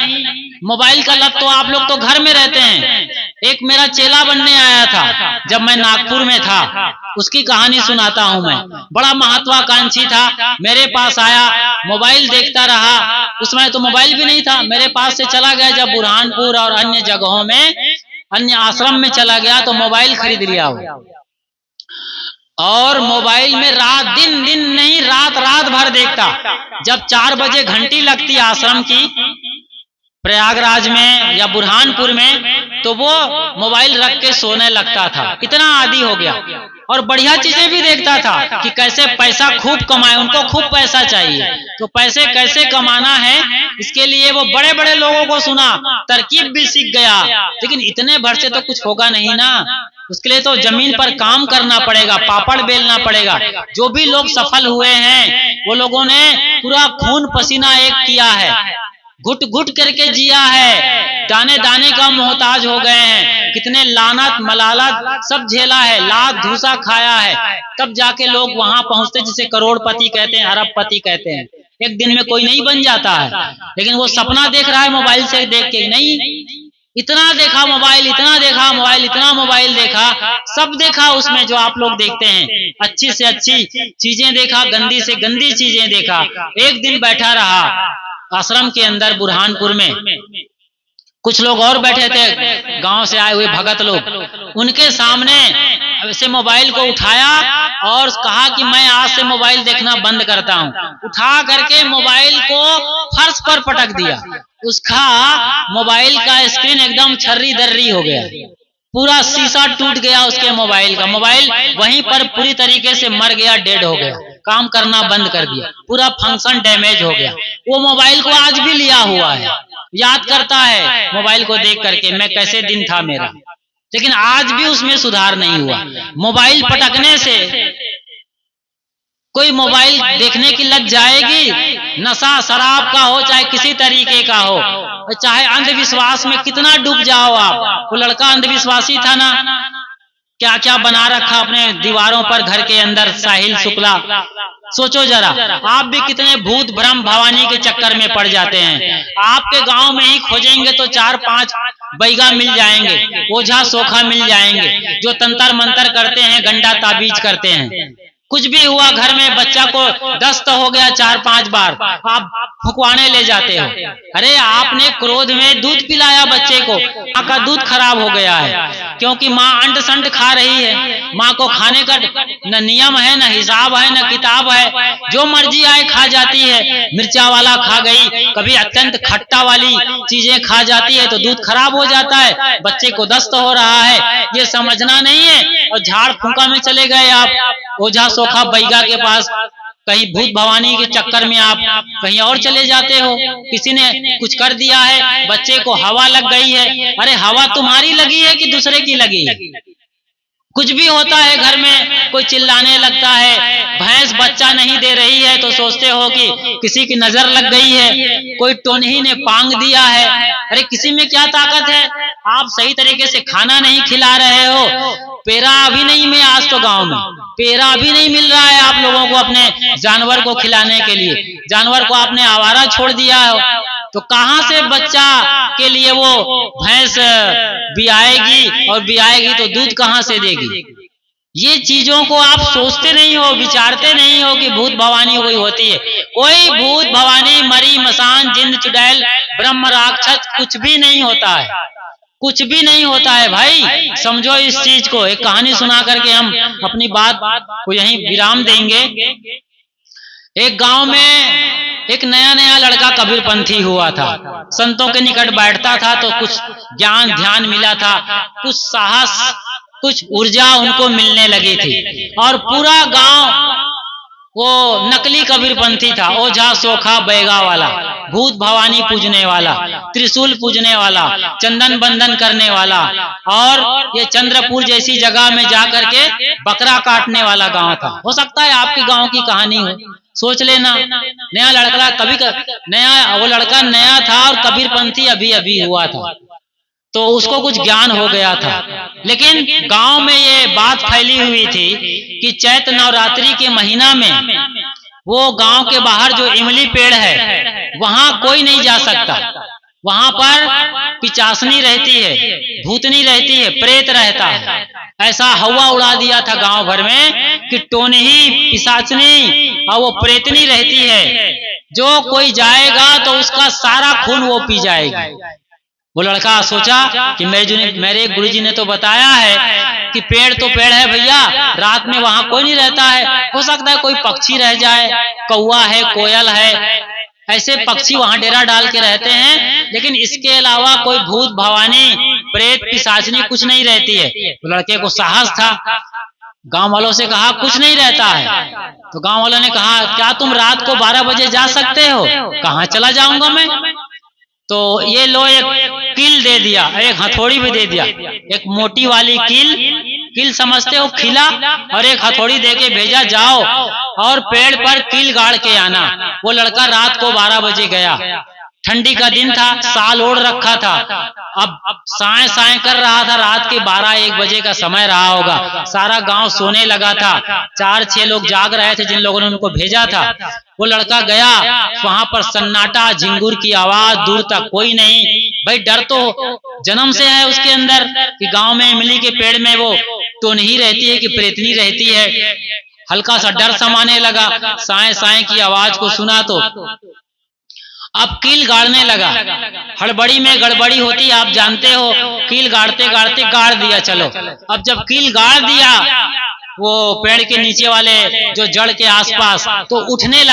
मोबाइल का लत तो आप लोग तो घर में रहते हैं। एक मेरा चेला बनने आया था जब मैं नागपुर में था, उसकी कहानी सुनाता हूं मैं। बड़ा महत्वाकांक्षी था, मेरे पास आया, मोबाइल देखता रहा। उस समय तो मोबाइल भी नहीं था, मेरे पास से चला गया। जब बुरहानपुर और अन्य जगहों में, अन्य आश्रम में चला गया तो मोबाइल खरीद लिया वो। और मोबाइल में रात दिन दिन नहीं, रात रात भर देखता। जब 4 बजे घंटी लगती आश्रम की प्रयागराज में या बुरहानपुर में, तो वो मोबाइल रख के सोने लगता था, इतना आदी हो गया। और बढ़िया चीजें भी देखता था कि कैसे पैसा खूब कमाए, उनको खूब पैसा चाहिए, तो पैसे कैसे कमाना है, इसके लिए वो बड़े बड़े लोगों को सुना, तरकीब भी सीख गया। लेकिन इतने भर से तो कुछ होगा नहीं ना, उसके लिए तो जमीन पर काम करना पड़ेगा, पापड़ बेलना पड़ेगा। जो भी लोग सफल हुए हैं वो लोगों ने पूरा खून पसीना एक किया है। घुट घुट करके जिया है, दाने दाने का मोहताज हो गए हैं, कितने लानत मलालत सब झेला है, लात धूसा खाया है, तब जाके लोग वहां पहुंचते जिसे करोड़पति कहते हैं, अरबपति कहते हैं। एक दिन में कोई नहीं बन जाता है, लेकिन वो सपना देख रहा है मोबाइल से देख के, नहीं इतना देखा मोबाइल, इतना देखा मोबाइल, इतना मोबाइल देखा, सब देखा उसमें जो आप लोग देखते हैं, अच्छी से अच्छी चीजें देखा, गंदी से गंदी चीजें देखा। एक दिन बैठा रहा आश्रम के अंदर बुरहानपुर में, कुछ लोग और बैठे थे गांव से आए हुए भगत लोग, उनके सामने से मोबाइल को उठाया और कहा कि मैं आज से मोबाइल देखना बंद करता हूं। उठा करके मोबाइल को फर्श पर पटक दिया, उसका मोबाइल का स्क्रीन एकदम छर्री दर्री हो गया, पूरा शीशा टूट गया उसके मोबाइल का, मोबाइल वहीं पर पूरी तरीके से मर गया, डेड हो गया, काम करना बंद कर दिया, पूरा फंक्शन डैमेज हो गया। वो मोबाइल को आज भी लिया हुआ है, याद करता है मोबाइल को देख करके मैं कैसे दिन था मेरा, लेकिन आज भी उसमें सुधार नहीं हुआ। मोबाइल पटकने से कोई मोबाइल देखने की लग जाएगी, नशा शराब का हो चाहे किसी तरीके का हो, चाहे अंधविश्वास में कितना डूब जाओ आप। वो लड़का अंधविश्वासी था ना, क्या क्या बना रखा अपने दीवारों पर घर के अंदर, साहिल शुक्ला, सोचो जरा आप भी कितने भूत भ्रम भवानी के चक्कर में पड़ जाते हैं। आपके गांव में ही खोजेंगे तो 4-5 बैगा मिल जाएंगे, ओझा सोखा मिल जाएंगे, जो तंत्र मंत्र करते हैं, गंडा ताबीज करते हैं। कुछ भी हुआ घर में, बच्चा को दस्त हो गया 4-5 बार, आप फुकवाने ले जाते हो। अरे आपने क्रोध में दूध पिलाया बच्चे को, माँ का दूध खराब हो गया है, क्योंकि माँ अंड संड खा रही है। माँ को खाने का न नियम है, न हिसाब है, न किताब है, जो मर्जी आए खा जाती है। मिर्चा वाला खा गई, कभी अत्यंत खट्टा वाली चीजें खा जाती है तो दूध खराब हो जाता है, बच्चे को दस्त हो रहा है, ये समझना नहीं है। और झाड़ फूका में चले गए आप ओझा सोखा बैगा के पास, कहीं भूत भवानी के चक्कर में आप कहीं और चले जाते हो। किसी ने कुछ कर दिया है, बच्चे को हवा लग गई है, अरे हवा तुम्हारी लगी है कि दूसरे की लगी है? कुछ भी होता है घर में, कोई चिल्लाने लगता है, भैंस बच्चा नहीं दे रही है तो सोचते हो कि किसी की नजर लग गई है, कोई टोनही ने पांग दिया है। अरे किसी में क्या ताकत है? आप सही तरीके से खाना नहीं खिला रहे हो। पेरा अभी नहीं में आज तो गांव में पेरा भी नहीं मिल रहा है आप लोगों को अपने जानवर को खिलाने के लिए, जानवर को आपने आवारा छोड़ दिया है, तो कहां से बच्चा के लिए वो भैंस बियाएगी, और बियाएगी तो दूध कहां से देगी? ये चीजों को आप सोचते नहीं हो, विचारते नहीं हो कि भूत भवानी कोई होती है। कोई भूत भवानी मरी मसान जिंद चुड़ैल ब्रह्म राक्षस कुछ भी नहीं होता है, कुछ भी नहीं होता है भाई, समझो इस चीज को। एक कहानी सुना करके हम अपनी बात को यहीं विराम देंगे। एक गांव में एक नया नया लड़का कबीरपंथी हुआ था, संतों के निकट बैठता था तो कुछ ज्ञान ध्यान मिला था, कुछ साहस कुछ ऊर्जा उनको मिलने लगी थी, और पूरा गांव वो नकली कबीरपंथी था, ओझा सोखा बैगा वाला, भूत भवानी पूजने वाला, त्रिशूल पूजने वाला, चंदन बंदन करने वाला, और ये चंद्रपुर जैसी जगह में जाकर के बकरा काटने वाला गांव था। हो सकता है आपके गांव की कहानी हो, सोच लेना। नया लड़का वो लड़का नया था और कबीरपंथी अभी अभी हुआ था, तो उसको कुछ ज्ञान हो गया था। लेकिन गांव में ये बात फैली हुई थी कि चैत नवरात्रि के महीना में वो गांव के बाहर जो इमली पेड़ है वहां कोई नहीं जा सकता, वहां पर पिचासनी रहती है, भूतनी रहती है, प्रेत रहता है। ऐसा हवा उड़ा दिया था गांव भर में कि टोनही पिशाचनी और वो प्रेतनी रहती है, जो कोई जाएगा तो उसका सारा खून वो पी जाएगी। वो लड़का सोचा कि मेरे गुरुजी ने तो बताया है कि पेड़ तो पेड़ है भैया, रात में वहां कोई नहीं रहता है, हो सकता है कोई पक्षी रह जाए, कौवा है, कोयल है, ऐसे पक्षी वहां डेरा डाल के रहते हैं, लेकिन इसके अलावा कोई भूत भवानी प्रेत पिशाचनी कुछ नहीं रहती है। तो लड़के को साहस था, गांव वालों से कहा कुछ नहीं रहता है। तो गांव वालों ने कहा क्या तुम रात को 12 बजे जा सकते हो? कहाँ चला जाऊंगा मैं। तो ये लो एक कील दे दिया, एक हथौड़ी भी दे दिया, एक मोटी वाली कील समझते हो, खिला, और एक हथौड़ी दे के भेजा, जाओ और पेड़ पर कील गाड़ के आना। वो लड़का रात को 12 बजे गया, ठंडी का दिन था, साल ओढ़ रखा था। अब साए साए कर रहा था, रात के 12-1 बजे का समय रहा होगा। सारा गांव सोने लगा था, 4-6 लोग जाग रहे थे जिन लोगों ने उनको भेजा था। वो लड़का गया, वहां पर सन्नाटा, झिंगुर की आवाज, दूर तक कोई नहीं। भाई डर तो जन्म से है उसके अंदर कि गांव में इमली के पेड़ में वो टोनही रहती है कि प्रेतनी रहती है। हल्का सा डर समाने लगा, साए साए की आवाज को सुना तो अब कील गाड़ने लगा। हड़बड़ी में गड़बड़ी होती, आप जानते हो। कील गाड़ते गाड़ते गाड़ दिया। चलो, अब जब कील गाड़ दिया वो पेड़ के नीचे वाले जो जड़ के आसपास, तो उठने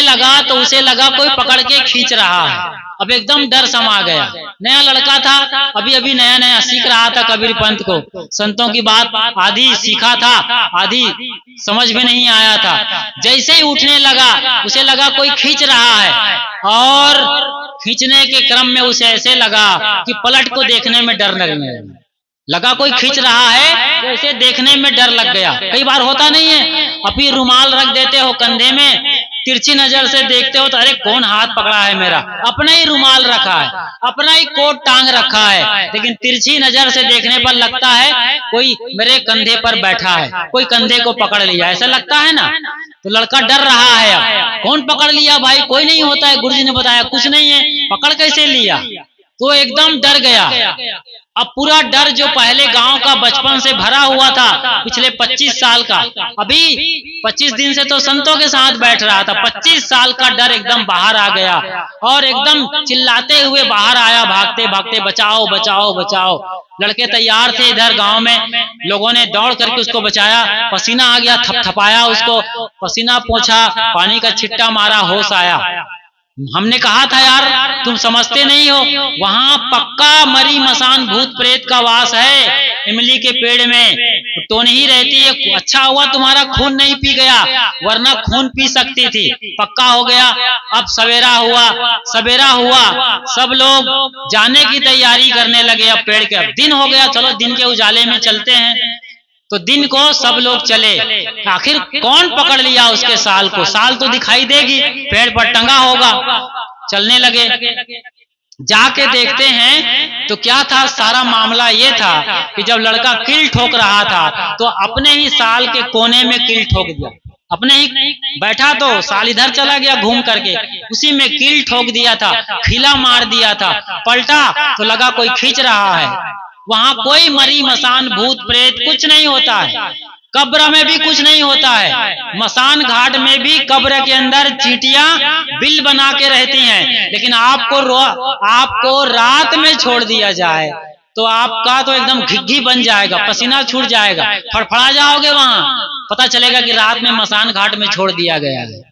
लगा तो उसे लगा कोई पकड़ के खींच रहा है। अब एकदम डर समा गया। नया लड़का था, अभी अभी नया नया सीख रहा था कबीर पंथ को। संतों की बात आधी सीखा था, आधी समझ में नहीं आया था। जैसे ही उठने लगा उसे लगा कोई खींच रहा है, और खींचने के क्रम में उसे ऐसे लगा कि पलट को देखने में डर लगने लगा। कोई खींच रहा है तो उसे देखने में डर लग गया। कई बार होता नहीं है, अपनी रुमाल रख देते हो कंधे में, तिरछी नजर से देखते हो तो अरे कौन हाथ पकड़ा है मेरा, अपना ही रुमाल रखा है, अपना ही कोट टांग रखा है, लेकिन तिरछी नजर से देखने पर लगता है कोई मेरे कंधे पर बैठा है, कोई कंधे को पकड़ लिया, ऐसा लगता है ना। तो लड़का डर रहा है। अब कौन पकड़ लिया भाई, कोई नहीं होता है, गुरुजी ने बताया कुछ नहीं है, पकड़ कैसे लिया। तो एकदम डर गया। अब पूरा डर जो पहले गांव का बचपन से भरा हुआ था, पिछले 25 साल का, अभी 25 दिन से तो संतों के साथ बैठ रहा था, 25 साल का डर एकदम बाहर आ गया और एकदम चिल्लाते हुए बाहर आया, भागते भागते, बचाओ बचाओ बचाओ। लड़के तैयार थे, इधर गांव में लोगों ने दौड़ करके उसको बचाया। पसीना आ गया, थपथपाया उसको, पसीना पोंछा, पानी का छिट्टा मारा, होश आया। हमने कहा था यार तुम समझते नहीं हो, वहां पक्का मरी मसान भूत प्रेत का वास है, इमली के पेड़ में टोनही रहती है। अच्छा हुआ तुम्हारा खून नहीं पी गया, वरना खून पी सकती थी। पक्का हो गया। अब सवेरा हुआ, सब लोग जाने की तैयारी करने लगे। अब पेड़ के, अब दिन हो गया, चलो दिन के उजाले में चलते हैं। तो दिन को सब लोग चले। आखिर कौन पकड़ लिया उसके साल को, साल तो दिखाई देगी, पेड़ पर टंगा होगा। चलने लगे, जाके देखते हैं तो क्या था, सारा मामला ये था कि जब लड़का कील ठोक रहा था तो अपने ही साल के कोने में कील ठोक दिया। अपने ही बैठा तो साल इधर चला गया घूम करके, उसी में कील ठोक दिया था, खिला मार दिया था। पलटा तो लगा कोई खींच रहा है। वहां कोई मरी मसान भूत प्रेत कुछ नहीं होता है, कब्र में भी कुछ नहीं होता है। मसान घाट में भी कब्र के अंदर चींटियां बिल बना के रहती हैं, लेकिन आपको रात में छोड़ दिया जाए तो आपका तो एकदम घिघी बन जाएगा, पसीना छूट जाएगा, फड़फड़ा जाओगे। वहां पता चलेगा कि रात में मसान घाट में छोड़ दिया गया है।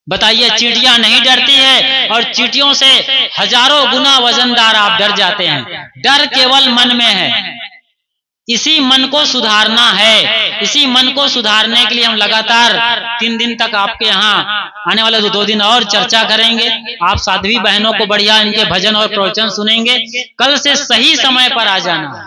बताइए, चींटियां नहीं डरती है, और चींटियों से हजारों गुना वजनदार आप डर जाते हैं। डर केवल मन में है, इसी मन को सुधारना है। इसी मन को सुधारने के लिए हम लगातार 3 दिन तक आपके यहाँ आने वाले 2 दिन और चर्चा करेंगे। आप साध्वी बहनों को बढ़िया इनके भजन और प्रवचन सुनेंगे। कल से सही समय पर आ जाना,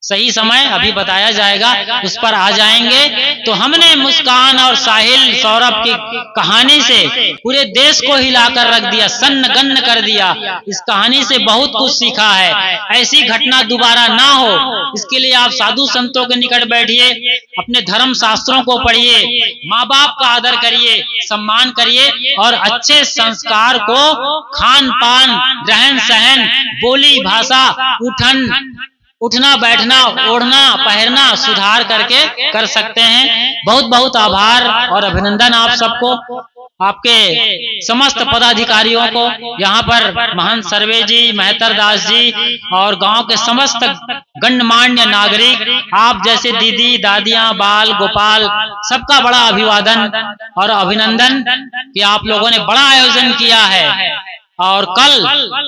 सही समय अभी बताया जाएगा, उस पर आ जाएंगे। तो हमने मुस्कान और साहिल सौरभ की कहानी से पूरे देश को हिलाकर रख दिया, सन्न गन्न कर दिया। इस कहानी से बहुत कुछ सीखा है। ऐसी घटना दोबारा ना हो, इसके लिए आप साधु संतों के निकट बैठिए, अपने धर्म शास्त्रों को पढ़िए, माँ बाप का आदर करिए, सम्मान करिए, और अच्छे संस्कार को खान पान, रहन सहन, बोली भाषा, उठना बैठना, ओढ़ना पहनना सुधार करके कर सकते हैं। बहुत बहुत आभार और अभिनंदन आप सबको, आपके समस्त पदाधिकारियों को, यहाँ पर महंत सर्वे जी, महतर दास जी और गांव के समस्त गणमान्य नागरिक, आप जैसे दीदी दादियां, बाल गोपाल, सबका बड़ा अभिवादन और अभिनंदन कि आप लोगों ने बड़ा आयोजन किया है। और कल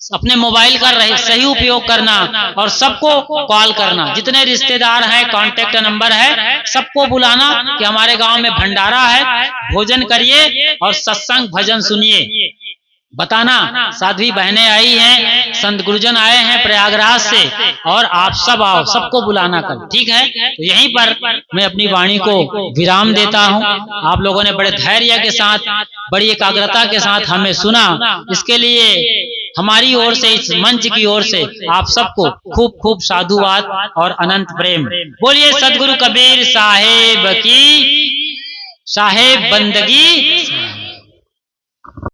अपने मोबाइल का सही उपयोग करना और सबको कॉल करना, जितने रिश्तेदार हैं, कांटेक्ट नंबर है, सबको बुलाना कि हमारे गांव में भंडारा है, भोजन करिए और सत्संग भजन सुनिए। बताना। साध्वी बहनें आई हैं, संत गुरुजन आए हैं प्रयागराज से, और आप सब आओ, सबको बुलाना कल, ठीक है। तो यहीं पर मैं अपनी वाणी को विराम देता हूँ। आप लोगों ने बड़े धैर्य के साथ, बड़ी एकाग्रता के साथ हमें सुना, इसके लिए हमारी ओर से, इस मंच की ओर से आप सबको खूब खूब साधुवाद और अनंत प्रेम। बोलिए सदगुरु कबीर साहेब की, साहेब बंदगी